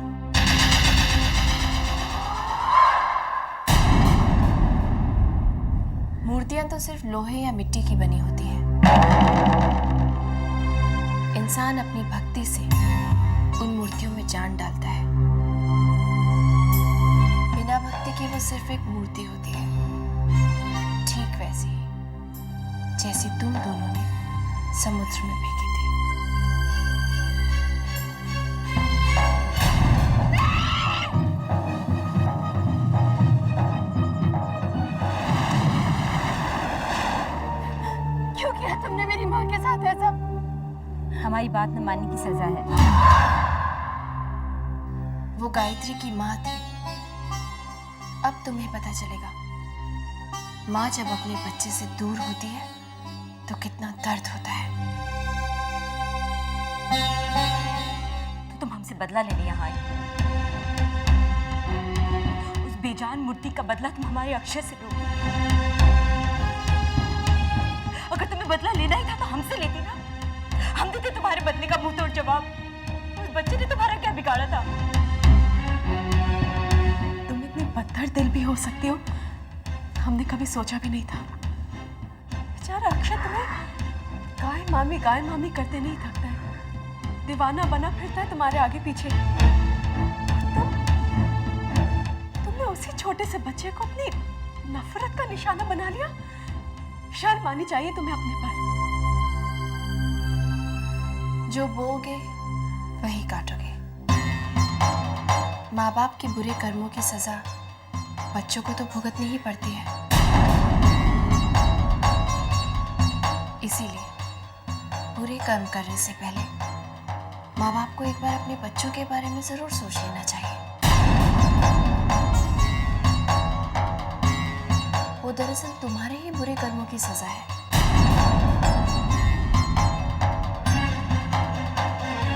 मूर्तियां तो सिर्फ लोहे या मिट्टी की बनी होती हैं। इंसान अपनी भक्ति से उन मूर्तियों में जान डालता है। बिना भक्ति के वो सिर्फ एक मूर्ति होती है, ठीक वैसी जैसी तुम दोनों ने समुद्र में फेंकी थी। क्यों किया तुमने मेरी माँ के साथ ऐसा? हमारी बात न मानने की सजा है। वो गायत्री की माँ थी, अब तुम्हें पता चलेगा माँ जब अपने बच्चे से दूर होती है तो कितना दर्द होता है। तो तुम हमसे बदला लेने यहाँ आई। उस बेजान मूर्ति का बदला तुम हमारे अक्षय से लोगे। अगर तुम्हें बदला लेना ही था तो हमसे लेती ना। हम देते तुम्हारे बदले का मुंह तोड़ जवाब। उस बच्चे ने तुम्हारा क्या बिगाड़ा था? तुम इतने पत्थर दिल भी हो सकते हो, हमने कभी सोचा भी नहीं था। बेचारा अक्षय तुम्हें गाय मामी करते नहीं थकता है, दीवाना बना फिरता है तुम्हारे आगे पीछे। तुमने उसी छोटे से बच्चे को अपनी नफरत का निशाना बना लिया। शर्म आनी चाहिए तुम्हें अपने पर। जो बोओगे वही काटोगे। माँ बाप के बुरे कर्मों की सजा बच्चों को तो भुगतनी ही पड़ती है। इसीलिए बुरे कर्म करने से पहले माँ बाप को एक बार अपने बच्चों के बारे में जरूर सोच लेना चाहिए। वो दरअसल तुम्हारे ही बुरे कर्मों की सजा है।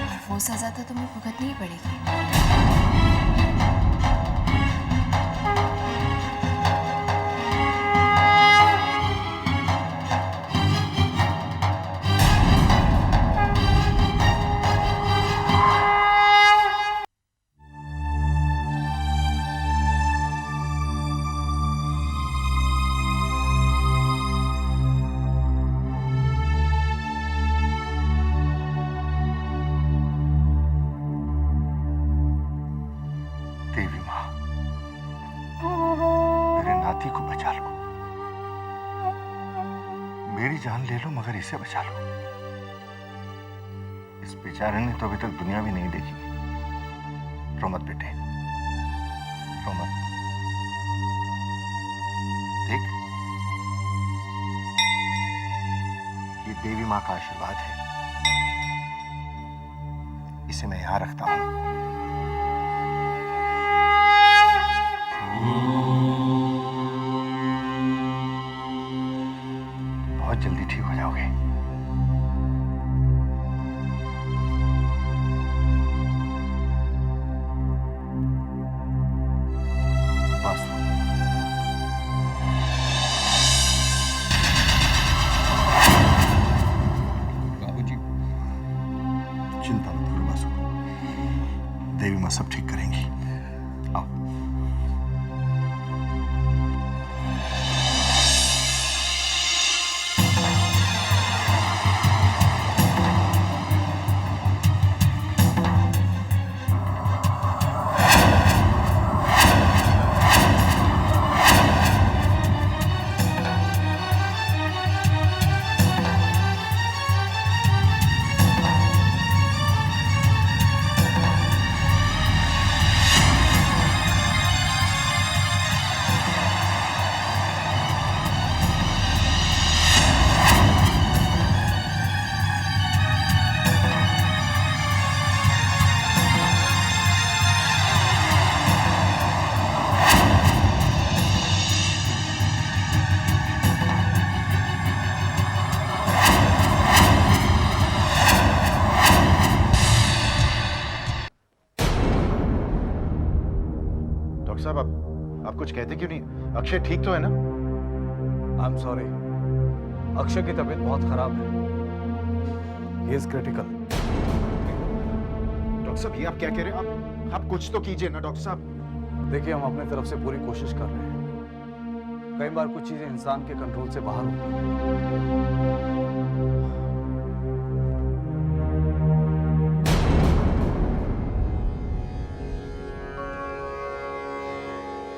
और वो सजा तो तुम्हें भुगतनी ही पड़ेगी। देवी माँ, मेरे नाती को बचा लो। मेरी जान ले लो मगर इसे बचा लो। इस बेचारे ने तो अभी तक दुनिया भी नहीं देखी। रो मत बेटे, रो मत। देख, ये देवी माँ का आशीर्वाद है। इसे मैं यहां रखता हूं। बहुत जल्दी ठीक हो जाओगे। बस बाबूजी, चिंता मत करो बस। देवी माँ सब ठीक करेंगी। आओ। आप कुछ कहते क्यों नहीं? अक्षय ठीक तो है ना? आई एम सॉरी, अक्षय की तबीयत बहुत खराब है। He is critical. डॉक्टर साहब ये आप क्या कह रहे हैं? आप कुछ तो कीजिए ना डॉक्टर साहब। देखिए, हम अपने तरफ से पूरी कोशिश कर रहे हैं। कई बार कुछ चीजें इंसान के कंट्रोल से बाहर होती हैं।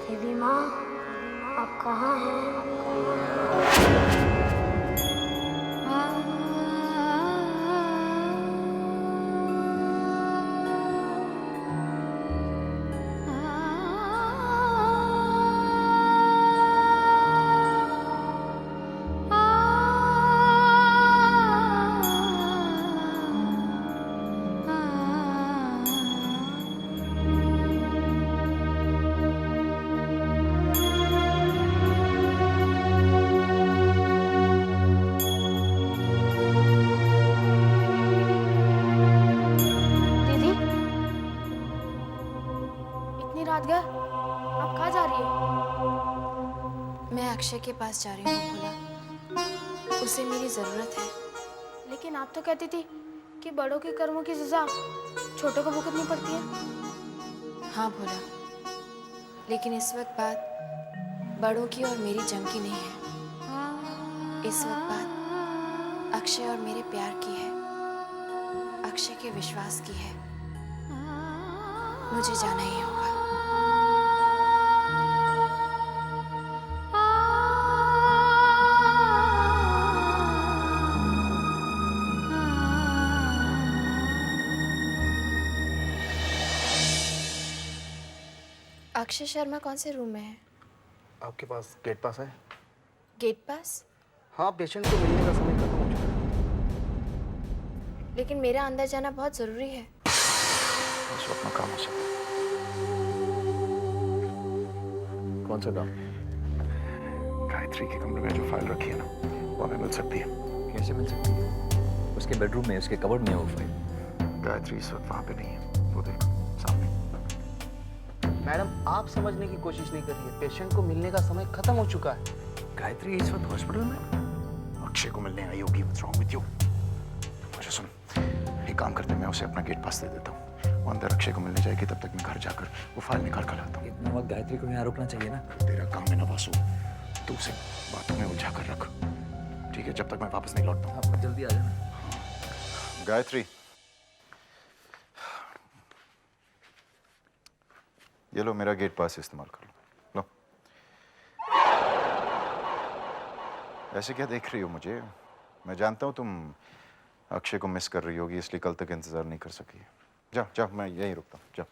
दीदी माँ, आप कहाँ हैं? दीदी, इतनी रात गए, आप कहाँ जा रही है? मैं अक्षय के पास जा रही हूँ भोला, उसे मेरी ज़रूरत है। लेकिन आप तो कहती थी कि बड़ों के कर्मों की सजा छोटों को भुगतनी पड़ती है। हाँ भोला, लेकिन इस वक्त बात बड़ों की और मेरी जंग की नहीं है। इस वक्त बात अक्षय और मेरे प्यार की है, अक्षय के विश्वास की है। मुझे जाना ही होगा। अक्षय शर्मा कौन से रूम में है? आपके पास गेट पास है? गेट पास? हाँ, पेशेंट को मिलने का समय खत्म हो चुका है। लेकिन मेरा अंदर जाना बहुत जरूरी है। इस वक्त काम हो सकता है। कौन सा काम? गायत्री के कमरे में जो फाइल रखी है ना, वो हमें मिल सकती है। कैसे मिल सकती है? उसके बेडरूम में, उसके कबर्ड में है वो फाइल। गायत्री इस वक्त वहां पे नहीं है, वो देख सामने। मैडम, आप समझने की कोशिश नहीं कर रही है। पेशेंट को मिलने का समय खत्म हो चुका है। गायत्री इस वक्त हॉस्पिटल में? अक्षय को मिलने आई होगी। What's wrong with you? मुझे सुन, एक काम करते, मैं उसे अपना गेट पास दे देता हूँ। वो अंदर अक्षय को मिलने जाएगी, तब तक मैं घर जाकर वो फाइल निकाल कर लाता हूँ। इतना वक्त गायत्री को यहाँ रोकना चाहिए ना। तेरा काम है ना वासु, तू उसे बातों में उलझा कर रख, ठीक है? जब तक मैं वापस नहीं लौटता हूँ। आप जल्दी आ जाना। गायत्री, ये लो मेरा गेट पास इस्तेमाल कर लो। लो। ऐसे क्या देख रही हो मुझे? मैं जानता हूँ तुम अक्षय को मिस कर रही होगी, इसलिए कल तक इंतजार नहीं कर सकी। जाओ जाओ, मैं यहीं रुकता हूँ, जाओ,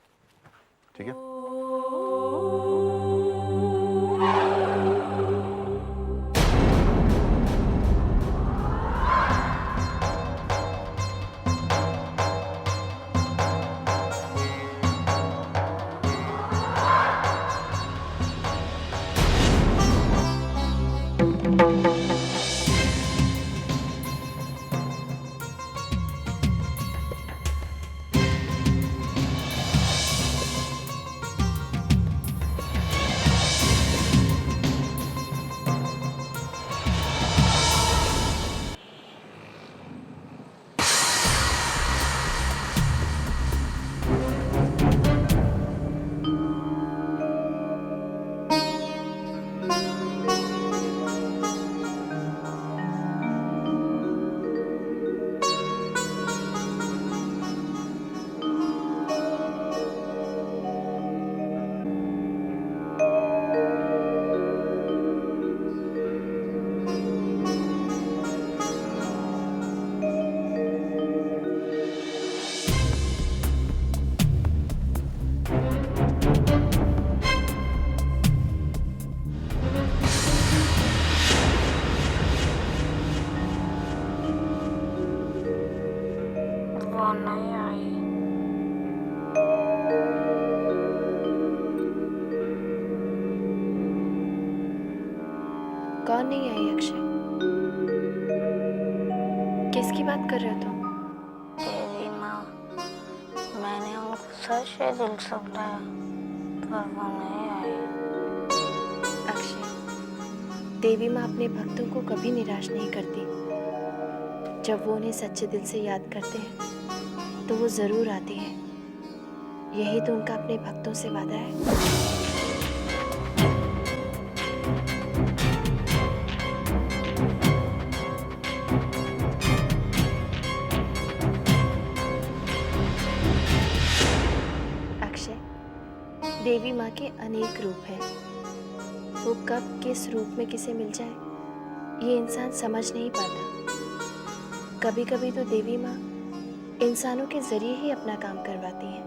ठीक है? नहीं आई। कौन नहीं आई अक्षय? किसकी बात कर रहे हो तुम? तेरी माँ, मैंने उनको सच से दिल से बुलाया पर वो नहीं आई। देवी माँ अपने भक्तों को कभी निराश नहीं करती। जब वो उन्हें सच्चे दिल से याद करते हैं तो वो जरूर आती है। यही तो उनका अपने भक्तों से वादा है। अक्षय, देवी माँ के अनेक रूप हैं। वो कब किस रूप में किसे मिल जाए ये इंसान समझ नहीं पाता। कभी कभी तो देवी माँ इंसानों के जरिए ही अपना काम करवाती हैं।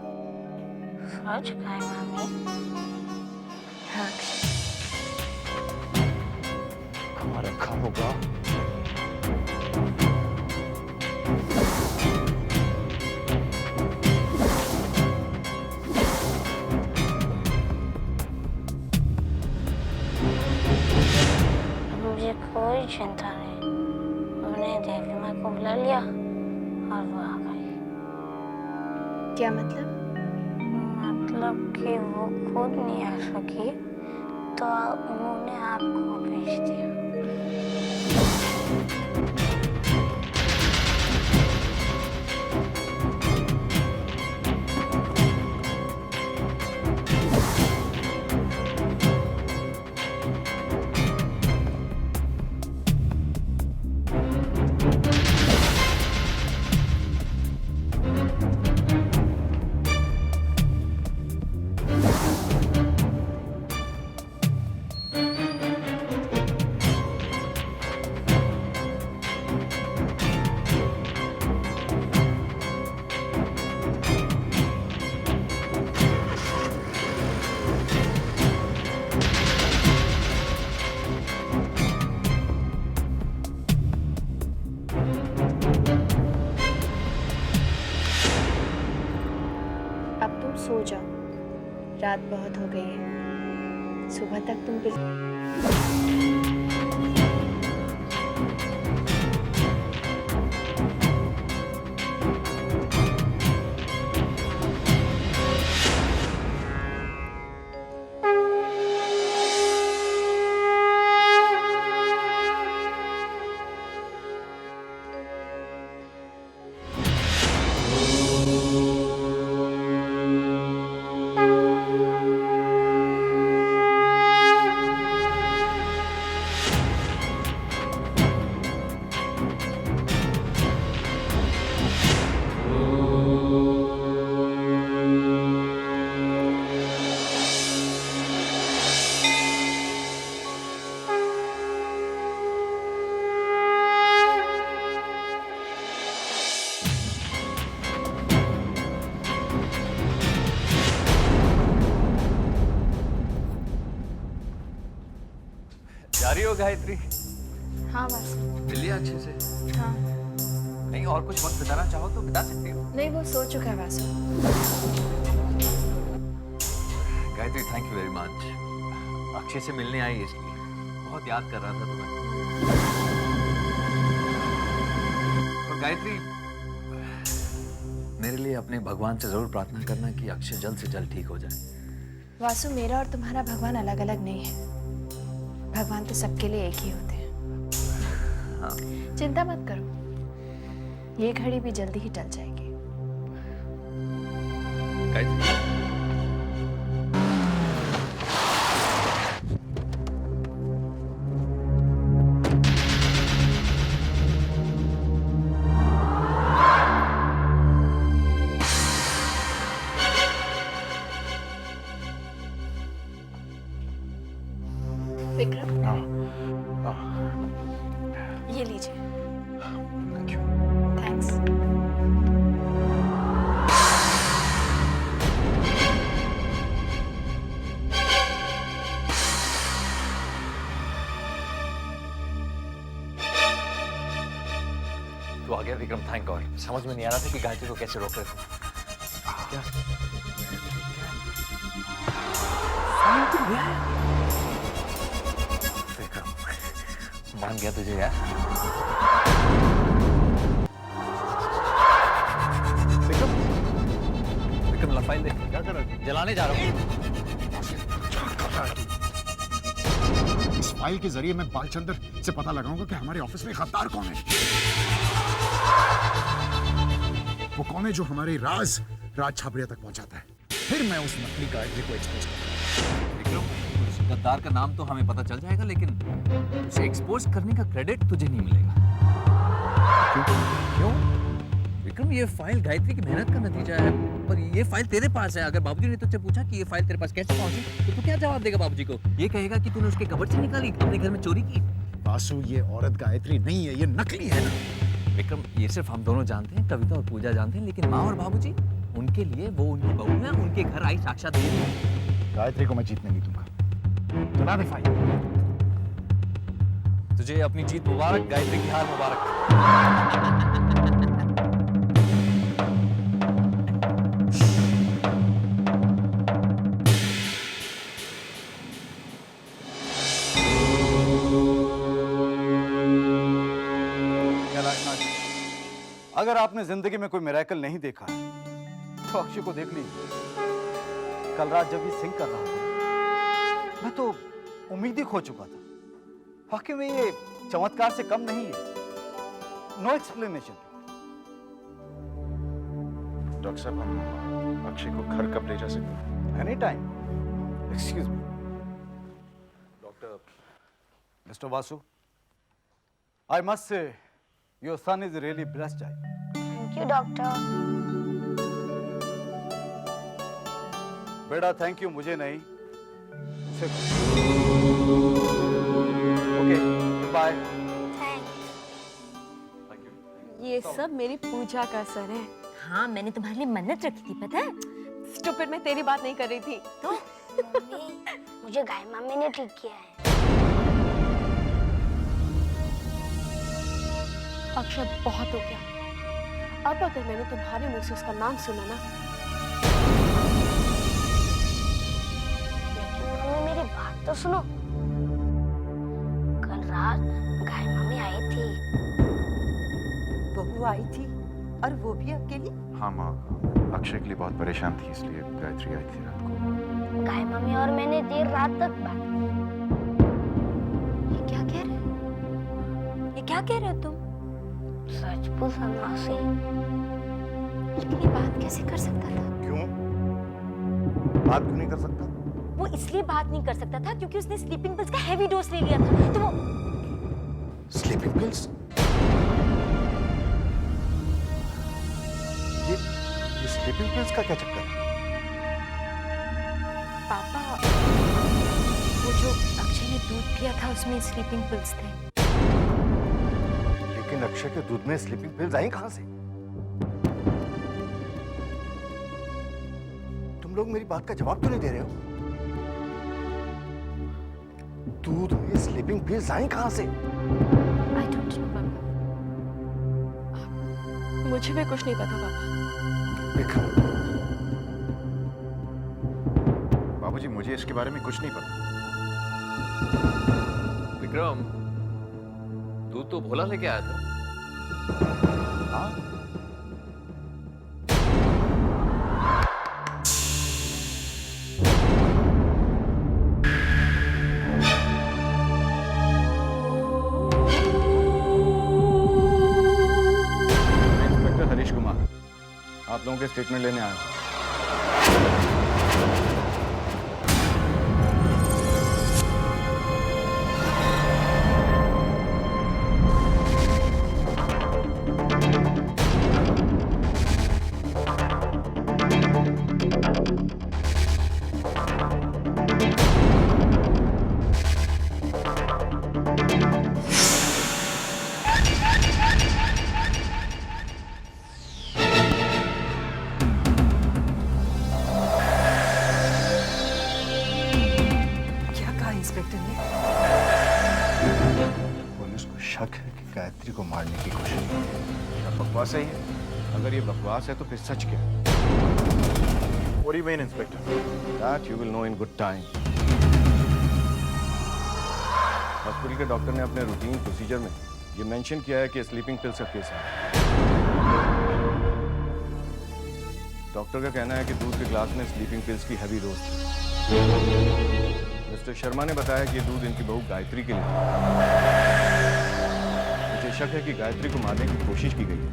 सच कहा मामी? हाँ अक्षय। कहाँ रखा होगा? मुझे कोई चिंता नहीं, मैंने देवी माँ को बुला लिया और वो आ गई। क्या मतलब? मतलब कि वो खुद नहीं आ सकी तो उन्होंने आपको भेज दिया। अब तुम सो जाओ, रात बहुत हो गई है। सुबह तक तुम जा रही हो गायत्री? हाँ वासु। मिल लिया अच्छे से? हाँ। नहीं और कुछ वक्त बिताना चाहो तो बिता सकती हो। नहीं, वो सो चुका है Vasu. Gayatri thank you very much. Akshay से मिलने आई इसलिए बहुत याद कर रहा था तुम्हें। और गायत्री मेरे लिए अपने भगवान से जरूर प्रार्थना करना कि अक्षय जल्द से जल्द ठीक हो जाए। वासु, मेरा और तुम्हारा भगवान अलग अलग नहीं है। भगवान तो सबके लिए एक ही होते हैं। हाँ। चिंता मत करो, ये घड़ी भी जल्दी ही टल जाएगी। गायत्री विक्रम, ये लीजिए। थैंक्स। तो आ गया विक्रम, थैंक गॉड। समझ में नहीं आ रहा था कि गायत्री को कैसे रोक रहे थे। क्या विक्रम, मान गया तुझे यार। विक्रम, विक्रम ला फाइल दे। क्या कर रहा है? जलाने जा रहा हूँ। इस फाइल के जरिए मैं बालचंद्र से पता लगाऊंगा कि हमारे ऑफिस में गद्दार कौन है। वो कौन है जो हमारे राज छाबड़िया तक पहुंचाता है। फिर मैं उस नकली गायत्री को एक्सपोज करूंगा। विक्रम, उस गद्दार का नाम तो हमें पता चल जाएगा, लेकिन उसे एक्सपोज करने का क्रेडिट तुझे नहीं मिलेगा। क्यों? विक्रम, ये फाइल गायत्री की मेहनत का नतीजा है, पर ये फाइल तेरे पास है। अगर बाबूजी ने तुझसे पूछा कि ये फाइल तेरे पास कैसे पहुंची, तो तू क्या जवाब देगा बाबूजी को? ये कहेगा कि तूने उसके कबर्ड से निकाली, अपने घर में चोरी की। वासु, ये औरत गायत्री नहीं है, ये नकली है ना। विक्रम, ये सिर्फ हम दोनों जानते हैं, कविता और पूजा जानते हैं, लेकिन माँ और बाबूजी, उनके लिए वो उनकी बहू है, उनके घर आई साक्षात देवी है। गायत्री को मैं जीतने नहीं दूंगा। चला दे फाइल। तुझे अपनी जीत मुबारक, गायत्री की हार मुबारक। अगर आपने जिंदगी में कोई मिरेकल नहीं देखा है तो अक्षय को देख लीजिए। कल रात जब ये सिंग कर रहा था, मैं तो उम्मीद ही खो चुका था। वाकई में ये चमत्कार से कम नहीं है। No explanation. डॉक्टर साहब, हम अक्षय को घर कब ले जा सकते हैं? Any time. Excuse me doctor. Mister Vasu, I must say your son is really blessed child. Thank you doctor. बेटा थैंक यू मुझे नहीं, ओके बाय। ये सब मेरी पूजा का असर है। हाँ, मैंने तुम्हारे लिए मन्नत रखी थी, पता है? स्टूपिड, मैं तेरी बात नहीं कर रही थी। तो मुझे गाय मम्मी ने ठीक किया है। अक्षय, बहुत हो गया। अब अगर मैंने तुम्हारे मुंह से उसका नाम सुना ना, मम्मी मेरी बात तो सुनो। कल रात गाय मम्मी आई थी। बहू आई थी और वो भी अकेली? हाँ माँ, अक्षय के लिए बहुत परेशान थी, इसलिए गायत्री आई थी रात को। गाय मम्मी और मैंने देर रात तक बात की। ये क्या कह रहे हो? ये क्या कह रहे हो तुम? सच पूछा मासी। लेकिन ये बात कैसे कर सकता था? क्यों? बात क्यों नहीं कर सकता? वो इसलिए बात नहीं कर सकता था क्योंकि उसने स्लीपिंग पिल्स का हेवी डोज ले लिया था। तो वो स्लीपिंग पिल्स? ये स्लीपिंग पिल्स का क्या चक्कर है? पापा, वो जो अक्षय ने दूध पिया था उसमें स्लीपिंग पिल्स थे। लेकिन अक्षय के दूध में स्लीपिंग पिल्स आई कहां से? तुम लोग मेरी बात का जवाब क्यों नहीं दे रहे हो? दूध में स्लीपिंग पिल्स आई कहां से? आई डोंट नो पापा। मुझे भी कुछ नहीं पता पापा। विक्रम, बाबूजी, मुझे इसके बारे में कुछ नहीं पता। विक्रम, दूध तो भोला लेके आया था। हाँ? इंस्पेक्टर हरीश कुमार, आप लोगों के स्टेटमेंट लेने आया हूं। इंस्पेक्टर ने? पुलिस को शक है कि गायत्री को मारने की कोशिश की है। क्या बकवास है ये? अगर ये बकवास है तो फिर सच क्या? What do you mean, Inspector? That you will know in good time. Hospital के डॉक्टर ने अपने रूटीन प्रोसीजर में ये मेंशन किया है कि स्लीपिंग पिल्स का केस है। डॉक्टर का कहना है कि दूध के ग्लास में स्लीपिंग पिल्स की हैवी डोज थी। मिस्टर शर्मा ने बताया कि ये दूध इनकी बहू गायत्री के लिए है। मुझे शक है कि गायत्री को मारने की कोशिश की गई है।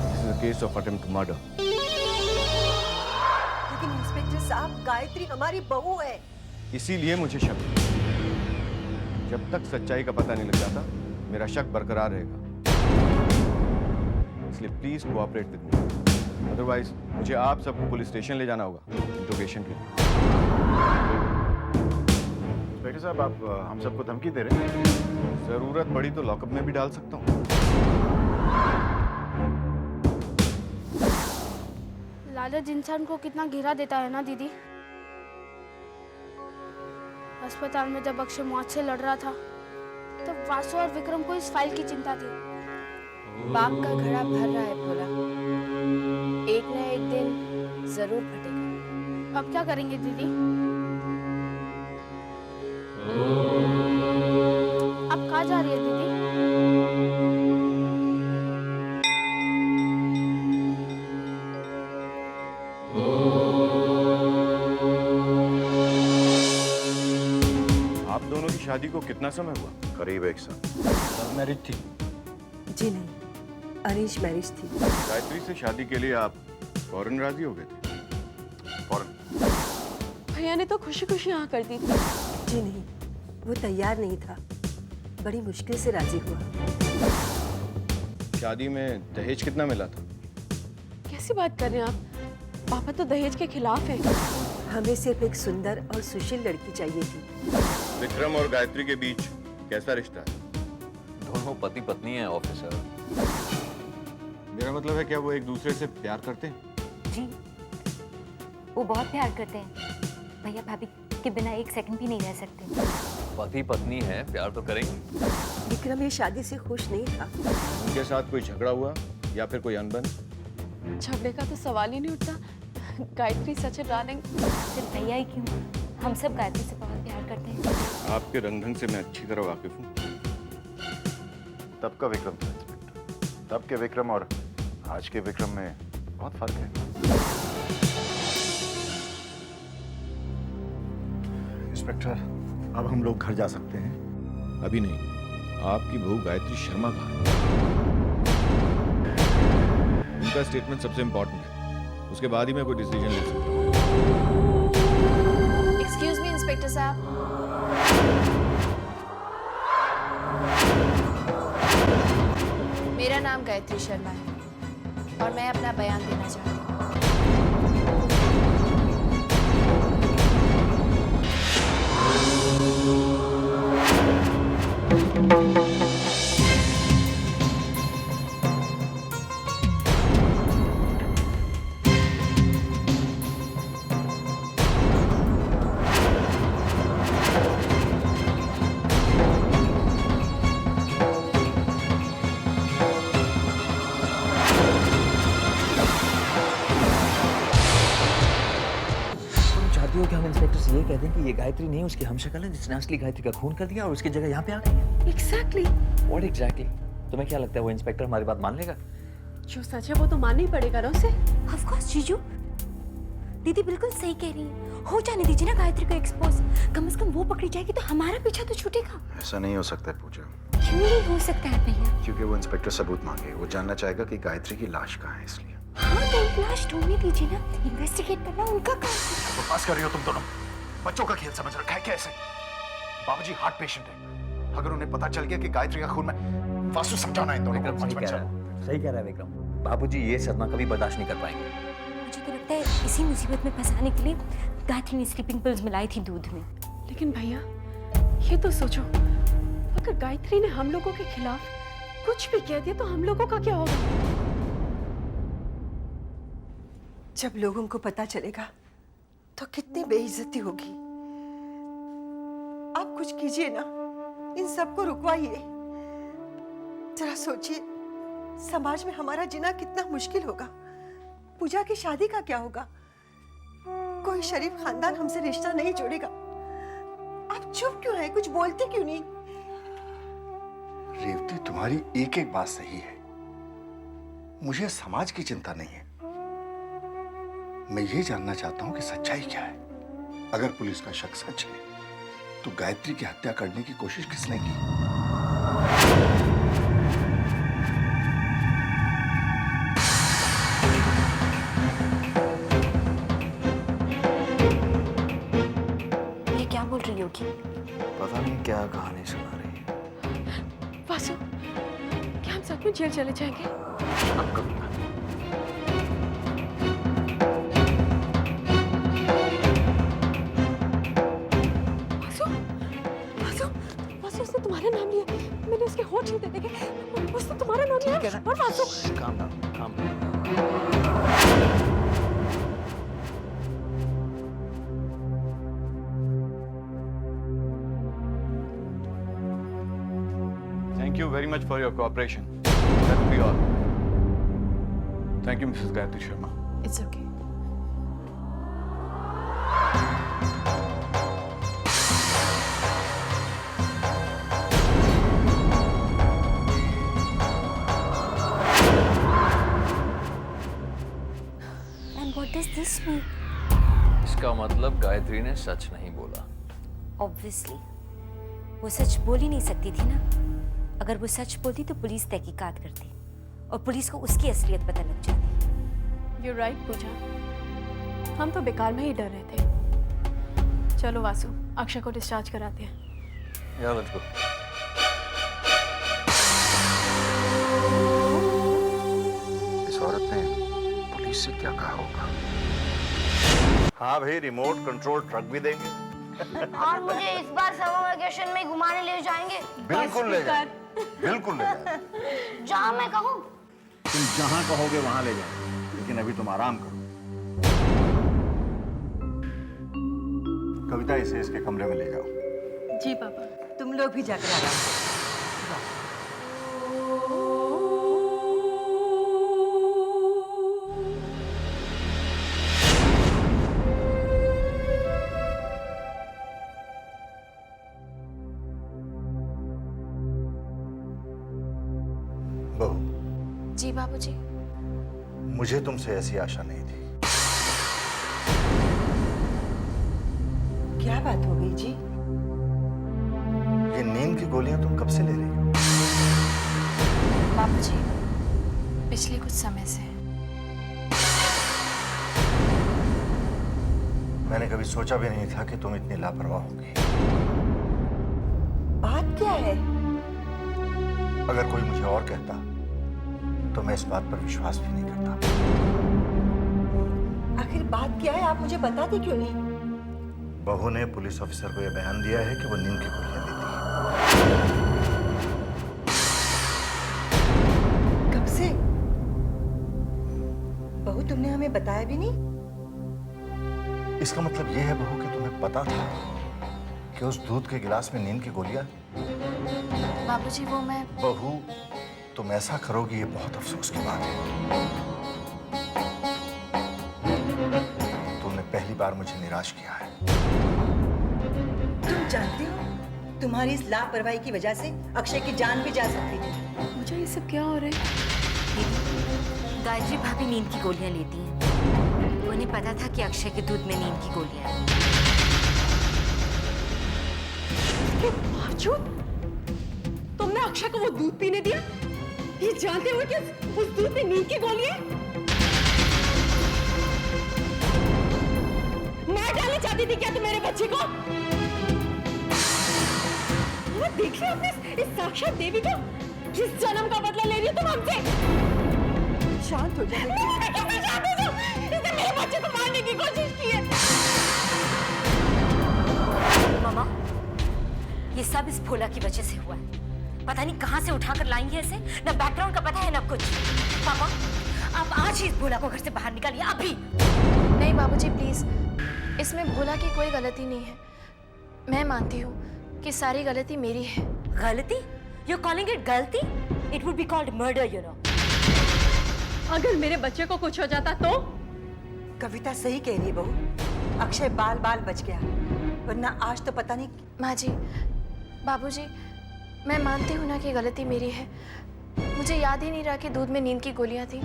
This is a case of attempt murder. लेकिन इंस्पेक्टर साहब, गायत्री हमारी बहू है। इसीलिए मुझे शक है। जब तक सच्चाई का पता नहीं लग जाता, मेरा शक बरकरार रहेगा। इसलिए please cooperate with me, otherwise मुझे आप सबको पुलिस स्टेशन ले जाना होगा इंट्रोगेशन के लिए। इंस्पेक्टर साहब, आप हम सबको धमकी दे रहे हैं? जरूरत पड़ी तो लॉकअप में भी डाल सकता हूँ। लालच इंसान को कितना घिरा देता है ना दीदी। अस्पताल में जब अक्षय मौत से लड़ रहा था, तब वासु और विक्रम को इस फाइल की चिंता थी। बाप का घड़ा भर रहा है भोला, एक न एक दिन जरूर फटेगा। अब क्या करेंगे दीदी? अब कहाँ जा रही है दीदी? आप दोनों की शादी को कितना समय हुआ? करीब 1 साल। लव मैरिज थी? जी नहीं, अरेंज मैरिज थी। गायत्री से शादी के लिए आप फौरन राजी हो गए थे? फौरन? भैया ने तो खुशी खुशी हाँ कर दी थी। जी नहीं, वो तैयार नहीं था, बड़ी मुश्किल से राजी हुआ। शादी में दहेज कितना मिला था? कैसी बात कर रहे हैं आप? पापा तो दहेज के खिलाफ है। हमें सिर्फ एक सुंदर और सुशील लड़की चाहिए थी। विक्रम और गायत्री के बीच कैसा रिश्ता है? दोनों पति पत्नी हैं ऑफिसर। मेरा मतलब है, क्या वो एक दूसरे से प्यार करते हैं? जी, वो बहुत प्यार करते हैं। भैया भाभी के बिना एक सेकंड भी नहीं रह सकते। पति पत्नी है, प्यार तो करेंगे। विक्रम ये शादी से खुश नहीं था। उनके साथ कोई झगड़ा हुआ या फिर कोई अनबन? झगड़े का तो सवाल ही नहीं उठता। गायत्री सच है डार्लिंग। सिर्फ भैया ही क्यों, हम सब गायत्री से बहुत प्यार करते हैं। आपके रंग ढंग से मैं अच्छी तरह वाकिफ हूँ। तब का विक्रम था इंस्पेक्टर। तब के विक्रम और आज के विक्रम में बहुत फर्क है। इंस्पेक्टर, अब हम लोग घर जा सकते हैं? अभी नहीं। आपकी बहू गायत्री शर्मा कहाँ है? उनका स्टेटमेंट सबसे इम्पोर्टेंट है, उसके बाद ही मैं कोई डिसीजन ले सकता हूँ। एक्सक्यूज मी इंस्पेक्टर साहब। मेरा नाम गायत्री शर्मा है और मैं अपना बयान देना चाहती हूँ। कि हम इंस्पेक्टर से ये कह दें कि ये गायत्री नहीं उसकी हमशक्ल है जिसने असली गायत्री का खून कर दिया और उसकी जगह यहाँ पे आ गई है। एग्जैक्टली। What exactly? तुम्हें क्या लगता है वो इंस्पेक्टर हमारी बात मान लेगा? जो सच है वो तो मानना ही पड़ेगा ना उसे। ऑफ कोर्स जीजू, दीदी बिल्कुल सही कह रही है। हो जाने दीजिए ना गायत्री को एक्सपोज। कम से कम वो पकड़ी जाएगी तो हमारा पीछा तो छूटेगा। ऐसा नहीं हो सकता है पूजा। क्यों नहीं हो सकता है भैया? क्योंकि वो इंस्पेक्टर सबूत मांगे, वो जानना चाहेगा कि गायत्री की लाश कहाँ है, इसलिए। हाँ तो एक लाश ढूंढने दीजिए ना, इन्वेस्टिगेट करना उनका काम है। बकवास कर रही हो तुम दोनों। बच्चों का खेल समझ रखा है क्या ऐसे? बाबूजी हार्ट पेशेंट है, अगर उन्हें पता चल गया कि गायत्री का खून में, वासु समझाना इन दोनों को। सही कह रहा है विक्रम। बाबूजी ये सदमा कभी बर्दाश्त नहीं कर पाएंगे। मुझे तो लगता है इसी मुसीबत में फंसाने के लिए गायत्री ने स्लीपिंग पिल्स मिलाई थी दूध में। लेकिन भैया ये तो सोचो, अगर गायत्री ने हम लोगों के खिलाफ कुछ भी कह दिया तो हम लोगों का क्या होगा? जब लोगों को पता चलेगा तो कितनी बेइज्जती होगी। आप कुछ कीजिए ना, इन सबको रुकवाइए। जरा सोचिए, समाज में हमारा जीना कितना मुश्किल होगा। पूजा की शादी का क्या होगा? कोई शरीफ खानदान हमसे रिश्ता नहीं जोड़ेगा। आप चुप क्यों हैं? कुछ बोलते क्यों नहीं? रेवती, तुम्हारी एक एक बात सही है। मुझे समाज की चिंता नहीं है, मैं ये जानना चाहता हूं कि सच्चाई क्या है। अगर पुलिस का शक सच है तो गायत्री की हत्या करने की कोशिश किसने की? ये क्या बोल रही होगी? पता नहीं क्या कहानी सुना रही है। वासु, क्या हम सच में जेल चले जाएंगे? अब कभी ना। वासु, उसने तुम्हारा नाम लिया। मैंने उसके होठ छीलते देखे। उसने तुम्हारा नाम लिया। और Vasu, calm down. Thank you very much for your cooperation. That will be all. Thank you, Mrs. Gayatri Sharma. It's okay. And what does this mean? इसका मतलब गायत्री ने सच नहीं बोला। Obviously, वो सच बोल ही नहीं सकती थी ना। अगर वो सच बोलती तो पुलिस तहकीकात करती और पुलिस को उसकी असलियत पता लग जाती। You're right, पूजा। हम तो बेकार में ही डर रहे थे। चलो वासु, अक्षय को डिस्चार्ज कराते हैं। Yeah, let's go. इस औरत ने पुलिस से क्या कहा होगा? हाँ भाई, रिमोट कंट्रोल ट्रक भी देंगे। और मुझे इस बार समर वेकेशन में घुमाने ले जाएंगे। बिल्कुल ले जाए, बिल्कुल ले जाए। जहाँ मैं कहूँ। तुम जहाँ कहोगे वहाँ ले जाए, लेकिन अभी तुम आराम करो। कविता, इसे इसके कमरे में ले जाओ। जी पापा। तुम लोग भी जाकर आराम करो। बहू, जी बाबूजी। मुझे तुमसे ऐसी आशा नहीं थी। क्या बात हो गई जी? ये नींद की गोलियां तुम कब से ले रही हो? बाबूजी, पिछले कुछ समय से। मैंने कभी सोचा भी नहीं था कि तुम इतनी लापरवाह होगी। बात क्या है? अगर कोई मुझे और कहता तो मैं इस बात पर विश्वास भी नहीं करता। आखिर बात क्या है, आप मुझे बताते क्यों नहीं? बहू ने पुलिस ऑफिसर को यह बयान दिया है कि वो नींद की गोलियां लेती है। कब से? बहू, तुमने हमें बताया भी नहीं? इसका मतलब यह है बहू कि तुम्हें पता था कि उस दूध के गिलास में नींद की गोलियां? बाबूजी, वो मैं। बहू, तुम ऐसा करोगी ये बहुत अफसोस की बात है। तुमने पहली बार मुझे निराश किया है। तुम जानते हो, तुम्हारी इस लापरवाही की वजह से अक्षय की जान भी जा सकती थी। मुझे ये सब क्या हो रहा है? गायत्री भाभी नींद की गोलियां लेती हैं। उन्हें पता था कि अक्षय के दूध में नींद की गोलियां हैं। इसके बावजूद तुमने अक्षय को वो दूध पीने दिया, ये जानते हुए कि उस दूध में नींद की गोलियां हैं? मार डालना चाहती थी क्या तुम मेरे बच्चे को? देख लिया आपने इस साक्षात देवी को, किस जन्म का बदला ले रही हो तुम हमसे? शांत हो जाओ। मैं कैसे शांत हो जाऊं? इसने मेरे बच्चे को मारने की कोशिश की है। मामा, ये सब इस भोला की वजह से हुआ है। पता नहीं कहां से उठाकर लाई है इसे। ना बैकग्राउंड का पता है ना कुछ। पापा, आप आज ही इस भोला को घर से बाहर निकालिए, अभी। नहीं बाबूजी, प्लीज। इसमें भोला की कोई गलती नहीं है। मैं मानती हूँ कि सारी गलती मेरी है। गलती? You're calling it गलती? It would be called murder, you know. अगर मेरे बच्चे को कुछ हो जाता तो? कविता सही कह रही है बहू। अक्षय बाल बाल बच गया, वरना आज तो पता नहीं। माँ जी, बाबूजी, मैं मानती हूँ ना कि गलती मेरी है। मुझे याद ही नहीं रहा कि दूध में नींद की गोलियाँ थी।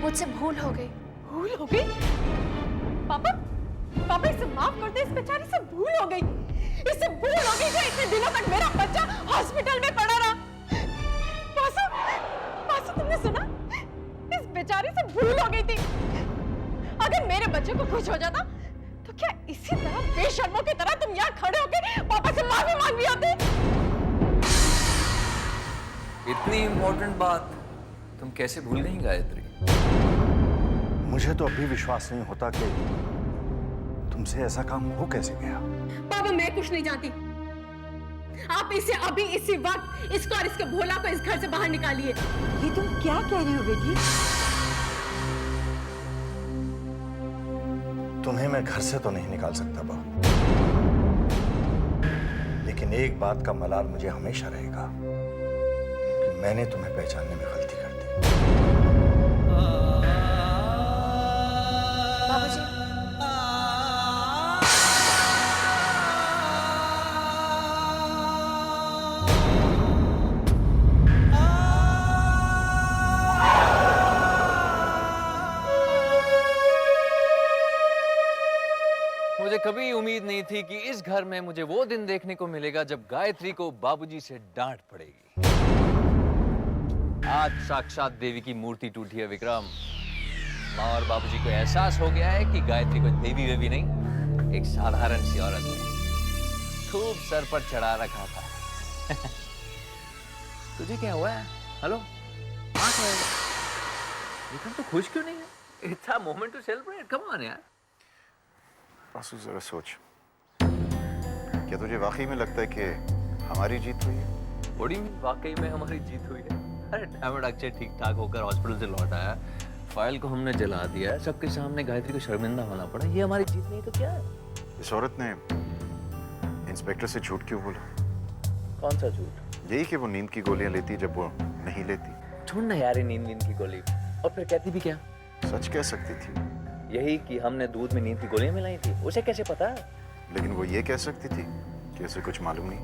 मुझसे भूल हो गई। भूल हो गई? पापा पापा इसे माफ कर दे, इस बेचारी से भूल हो गई, इससे भूल हो गई कि इतने दिनों तक मेरा बच्चा हॉस्पिटल में पड़ा रहा। वासु, वासु तुमने सुना? इस बेचारी से भूल हो गई थी। अगर मेरे बच्चे को कुछ हो जाता तो क्या इसी तरह बेशर्मों की तरह तुम यहाँ खड़े होके पापा से माफी मांग भी आते? इतनी इम्पोर्टेंट बात तुम कैसे भूल गई गायत्री? मुझे तो अभी विश्वास नहीं होता कि तुमसे ऐसा काम हो कैसे गया। पापा मैं कुछ नहीं जानती, आप इसे अभी इसी वक्त इसको और इसके भोला को इस घर से बाहर निकालिए। ये तुम क्या कह रही हो बेटी? तुम्हें मैं घर से तो नहीं निकाल सकता बहू, लेकिन एक बात का मलाल मुझे हमेशा रहेगा कि मैंने तुम्हें पहचानने में गलती कर दी। बाबूजी, मुझे कभी उम्मीद नहीं थी कि इस घर में मुझे वो दिन देखने को मिलेगा जब गायत्री को बाबूजी से डांट पड़ेगी। आज साक्षात देवी की मूर्ति टूटी है विक्रम। माँ और बाबूजी को एहसास हो गया है कि गायत्री को देवी वेवी नहीं, एक साधारण सी औरत है। खूब सर पर चढ़ा रखा था। तुझे क्या हुआ है? हेलो, विक्रम तो खुश क्यों नहीं है? It's a moment to celebrate, come on यार। वासु जरा सोच, क्या तुझे वाकई में लगता है कि हमारी जीत हुई है? बड़ी वाकई में हमारी जीत हुई है। अरे डैमेड अक्षय ठीक ठाक होकर हॉस्पिटल से लौट आया, फाइल को हमने जला दिया, सबके सामने गायत्री को शर्मिंदा होना पड़ा। ये हमारी जीत नहीं तो क्या है? इस औरत ने इंस्पेक्टर से झूठ क्यों बोला? कौन सा झूठ? यही कि वो नींद की गोलियां लेती जब वो नहीं लेती। छोड़ ना यार नींद की गोली, और फिर कहती भी क्या? सच कह सकती थी। यही कि हमने दूध में नींद की गोलियां मिलाई थी। उसे कैसे पता? लेकिन वो ये कह सकती थी कि उसे कुछ मालूम नहीं।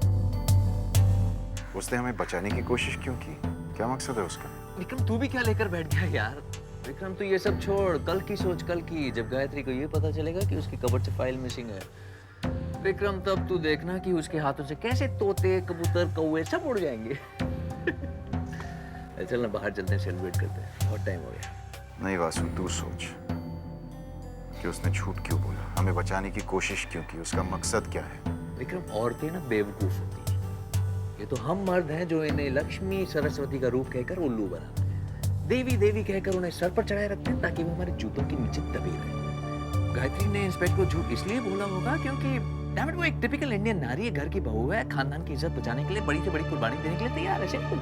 उसने हमें बचाने की कोशिश क्यों की? क्या मकसद है उसका? विक्रम तू भी क्या लेकर बैठ गया यार? विक्रम तू ये सब छोड़, कल की सोच, कल की। जब गायत्री को ये पता चलेगा कि उसकी कबर्ड से फाइल मिसिंग है, विक्रम तब तू देखना कि उसके हाथों से कैसे तोते, कबूतर, कौवे सब उड़ जाएंगे। चल ना बाहर चलते हैं, सेलिब्रेट करते हैं, बहुत टाइम हो गया। नहीं वासु, तू सोच कि उसने झूठ क्यों बोला, हमें बचाने की कोशिश क्यों की, उसका मकसद क्या है? विक्रम औरतें ना बेवकूफ होती हैं। ये तो हम मर्द हैं जो इन्हें लक्ष्मी सरस्वती का रूप कहकर उल्लू बनाते हैं, देवी देवी कहकर उन्हें सर पर चढ़ाए रखते हैं ताकि वो हमारे जूतों के नीचे दबे रहे। गायत्री ने इंस्पेक्टर को झूठ इसलिए बोला होगा क्योंकि डैम इट, वो एक टिपिकल इंडियन नारी है, घर की बहू है, खानदान की इज्जत बचाने के लिए बड़ी से बड़ी कुर्बानी देने के लिए तैयार है। सिंपल।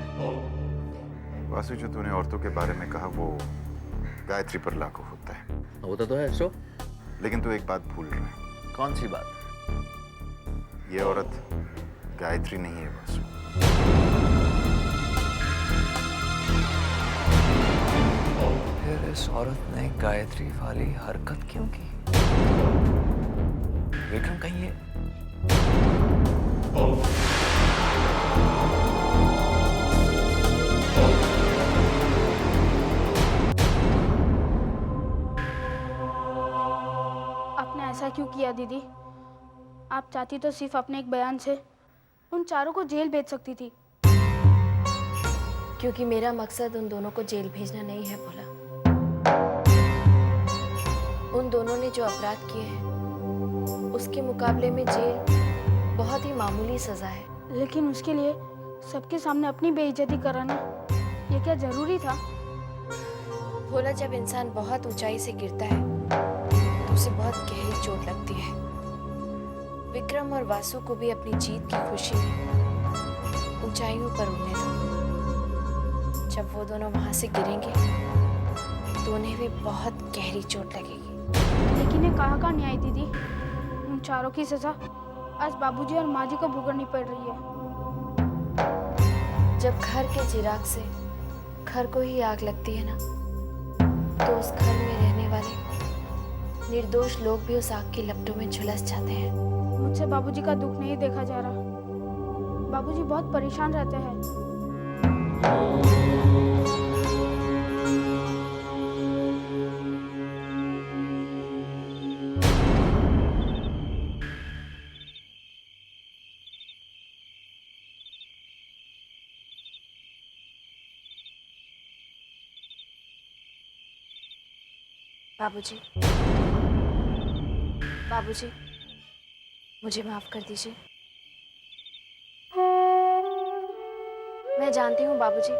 वासु, जो तूने औरतों के बारे में कहा वो गायत्री पर लागू होता है। होता तो है सो, लेकिन तू एक बात भूल रहा है। कौन सी बात? ये औरत गायत्री नहीं है वासु। फिर इस औरत ने गायत्री वाली हरकत क्यों की? विक्रम कहीं है? आपने ऐसा क्यों किया दीदी? आप चाहती तो सिर्फ अपने एक बयान से उन चारों को जेल भेज सकती थी। क्योंकि मेरा मकसद उन दोनों को जेल भेजना नहीं है भोला। उन दोनों ने जो अपराध किए हैं उसके मुकाबले में जेल बहुत ही मामूली सजा है। लेकिन उसके लिए सबके सामने अपनी बेइज्जती कराना ये क्या जरूरी था? भोला, जब इंसान बहुत ऊंचाई से गिरता है तो उसे बहुत गहरी चोट लगती है। विक्रम और वासु को भी अपनी जीत की खुशी में ऊंचाइयों पर उड़ने दो। जब वो दोनों वहां से गिरेंगे तो उन्हें भी बहुत गहरी चोट लगेगी। लेकिन ये कहाँ का न्याय दीदी? उन चारों की सजा आज बाबूजी और माँ जी को भुगतनी पड़ रही है। जब घर के चिराग से घर को ही आग लगती है ना, तो उस घर में रहने वाले निर्दोष लोग भी उस आग की लपटों में झुलस जाते हैं। मुझसे बाबूजी का दुख नहीं देखा जा रहा। बाबूजी बहुत परेशान रहते हैं। बाबूजी, बाबूजी, मुझे माफ कर दीजिए। मैं जानती हूँ बाबूजी,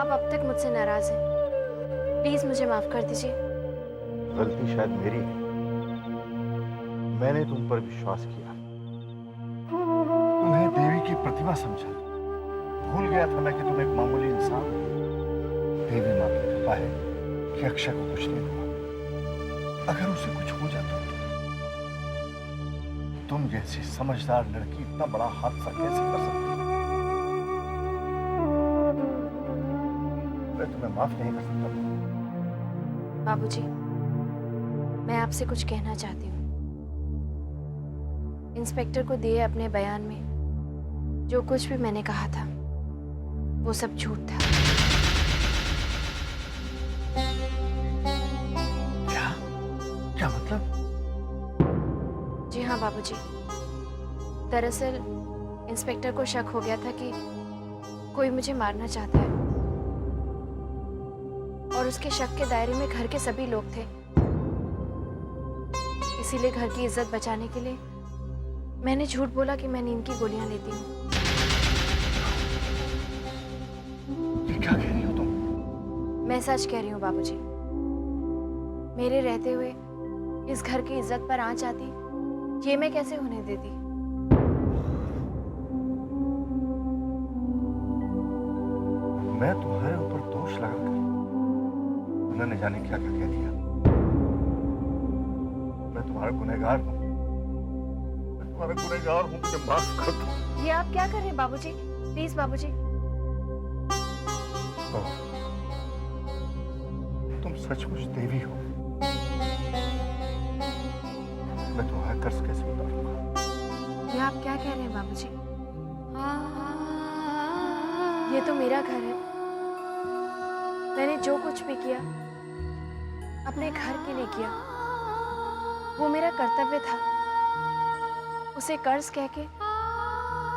आप अब तक मुझसे नाराज हैं। प्लीज मुझे माफ कर दीजिए। गलती शायद मेरी है। मैंने तुम पर विश्वास किया, तुम्हें देवी की प्रतिभा समझा। भूल गया था मैं कि तुम एक मामूली इंसान हो। देवी माँ की कृपा है कि अक्षय को कुछ नहीं हुआ। अगर उसे कुछ हो जाता तो तुम जैसी समझदार लड़की इतना बड़ा हादसा कैसे कर सकती? मैं तुम्हें माफ नहीं कर सकता। बाबूजी, मैं आपसे कुछ कहना चाहती हूँ। इंस्पेक्टर को दिए अपने बयान में जो कुछ भी मैंने कहा था वो सब झूठ था। क्या मतलब? जी हाँ बाबूजी, दरअसल इंस्पेक्टर को शक हो गया था कि कोई मुझे मारना चाहता है और उसके शक के दायरे में घर के सभी लोग थे। इसीलिए घर की इज्जत बचाने के लिए मैंने झूठ बोला कि मैं नींद की गोलियां लेती हूँ। ये क्या कह रही हो तुम? मैं सच कह रही हूँ बाबूजी। मेरे रहते हुए इस घर की इज्जत पर आंच आती, ये मैं कैसे होने देती? मैं तुम्हारे ऊपर दोष लगाकर उन्होंने जाने क्या क्या कह दिया। मैं तुम्हारा गुनहगार हूँ। मैं तुम्हारा गुनहगार हूँ, मुझे माफ कर दो। ये आप क्या कर रहे हैं बाबूजी? प्लीज बाबूजी। तुम सचमुच देवी हो। मैं तुम्हारा कर्ज कैसे उतारूंगा? ये आप क्या कह रहे हैं बाबूजी? ये तो मेरा घर है। मैंने जो कुछ भी किया अपने घर के लिए किया, वो मेरा कर्तव्य था। उसे कर्ज कह के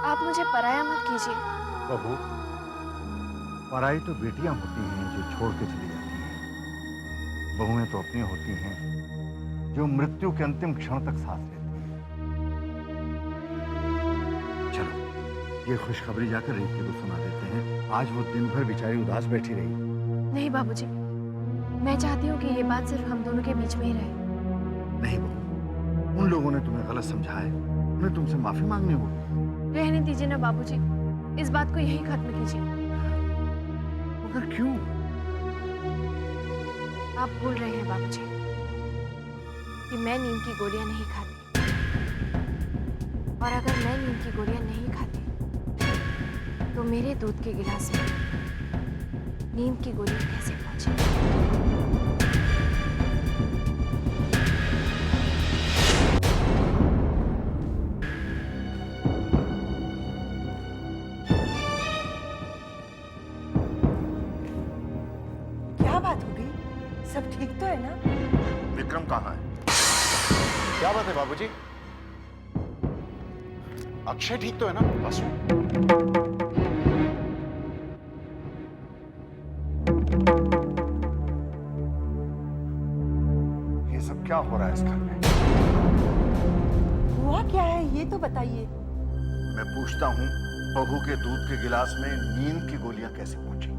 आप मुझे पराया मत कीजिए। बहू, पराई तो बेटियां होती हैं जो छोड़ के चली जाती हैं। बहुएं तो अपनी होती हैं जो मृत्यु के अंतिम क्षण तक साथ लेती हैं। चलो, ये खुशखबरी जाकर रीति को सुना देते हैं। आज वो दिन भर बेचारी उदास बैठी रही। नहीं बाबूजी, मैं चाहती हूँ कि ये बात सिर्फ हम दोनों के बीच में ही रहे। नहीं बहू, उन लोगों ने तुम्हें गलत समझा है। उन्हें तुमसे माफी मांगनी होगी। रहने दीजिए ना बाबूजी, इस बात को यही खत्म कीजिए। मगर क्यों? आप भूल रहे हैं बाबूजी कि मैं नींद की गोलियां नहीं खाती। और अगर मैं नींद की गोलियां नहीं खाती तो मेरे दूध के गिलास में नींद की गोलियां कैसे पहुंची? क्या बात हो गई? सब ठीक तो है ना? विक्रम कहाँ है? क्या बात है बाबूजी? अक्षय ठीक तो है ना? बस ये सब क्या हो रहा है इस घर में? हुआ क्या है ये तो बताइए। मैं पूछता हूँ, बहू के दूध के गिलास में नींद की गोलियां कैसे पहुंची?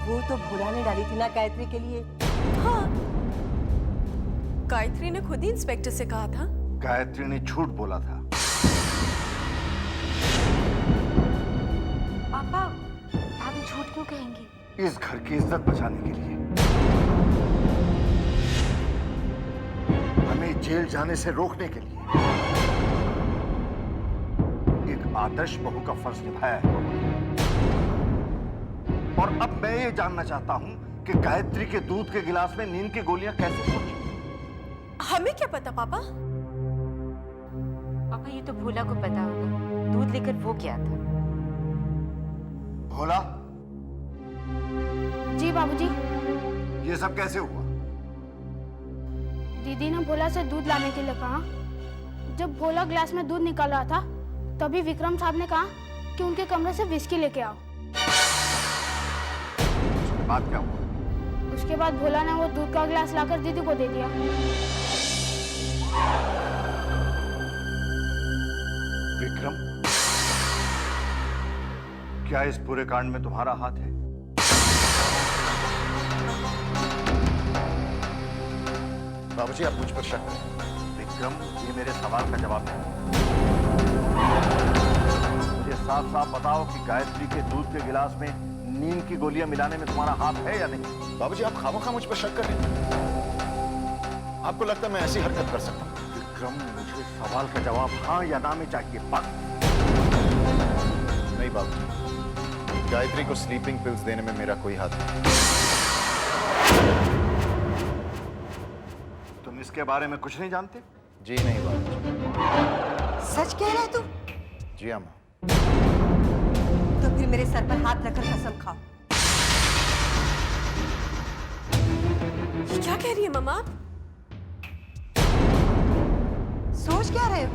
वो तो भोला ने डाली थी ना गायत्री के लिए। हाँ, गायत्री ने खुद ही इंस्पेक्टर से कहा था। गायत्री ने झूठ बोला था। पापा, भाभी झूठ क्यों कहेंगी? इस घर की इज्जत बचाने के लिए। हमें जेल जाने से रोकने के लिए एक आदर्श बहू का फर्ज निभाया है। और अब मैं ये जानना चाहता हूं कि गायत्री के दूध के गिलास में नींद की गोलियां कैसे पहुंची? हमें क्या पता पापा? पापा, ये तो भोला को पता होगा। दूध लेकर वो क्या था? भोला? जी बाबूजी। ये सब कैसे हुआ? दीदी ने भोला से दूध लाने के लिए कहा। जब भोला ग्लास में दूध निकाल रहा था तभी विक्रम साहब ने कहा कि उनके कमरे से विस्की लेके आओ। उसके बाद क्या हुआ? उसके उसके बाद भोला ने वो दूध का गिलास लाकर दीदी को दे दिया। विक्रम, क्या इस पूरे कांड में तुम्हारा हाथ है? बाबूजी आप मुझ पर शक करें। विक्रम, ये मेरे सवाल का जवाब है। मुझे साफ साफ बताओ कि गायत्री के दूध के गिलास में नींद की गोलियां मिलाने में तुम्हारा हाथ है या नहीं? बाबूजी आप खामोखा मुझ पर शक कर रहे हैं। आपको लगता है मैं ऐसी हरकत कर सकता हूं? विक्रम, मुझे सवाल का जवाब हाँ या ना में चाहिए, बस। नहीं बाबूजी, गायत्री को स्लीपिंग पिल्स देने में मेरा कोई हाथ नहीं। तुम इसके बारे में कुछ नहीं जानते? जी नहीं बाबूजी। सच कह रहे तू? जी अम्मा। तो फिर मेरे सर पर हाथ रखकर कसम खाओ। क्या कह रही है मम्मा? सोच क्या रहे हो?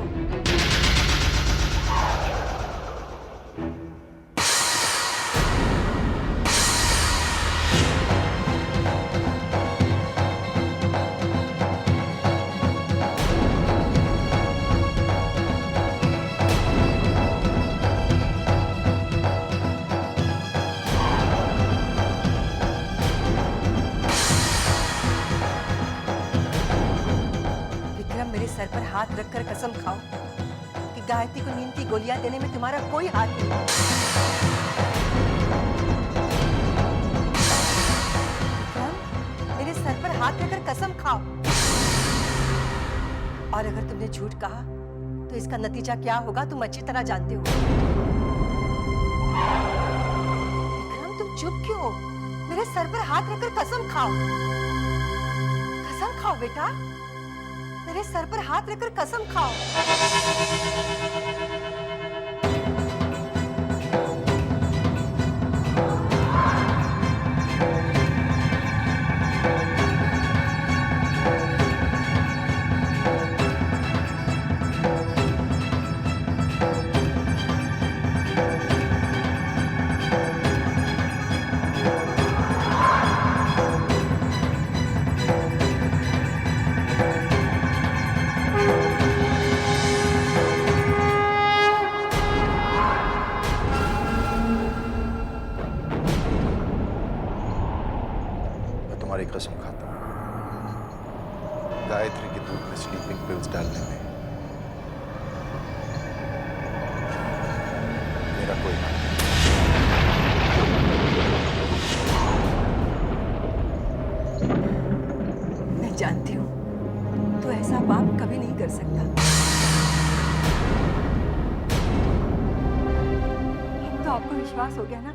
सर पर हाथ रखकर कसम खाओ कि गायत्री को नींद की गोलियां देने में तुम्हारा कोई हाथ नहीं। विक्रम, मेरे सर पर हाथ रखकर कसम खाओ। और अगर तुमने झूठ कहा तो इसका नतीजा क्या होगा तुम अच्छी तरह जानते हो। विक्रम, तुम चुप क्यों हो? मेरे सर पर हाथ रखकर कसम खाओ। कसम खाओ बेटा, मेरे सर पर हाथ रखकर कसम खाओ। तुम्हारी कसम खाता हूं, गायत्री के दूध में स्लीपिंग पिल्स डालने में मेरा कोई हाथ नहीं। मैं जानती हूँ तो ऐसा पाप कभी नहीं कर सकता। अब तो आपको विश्वास हो गया ना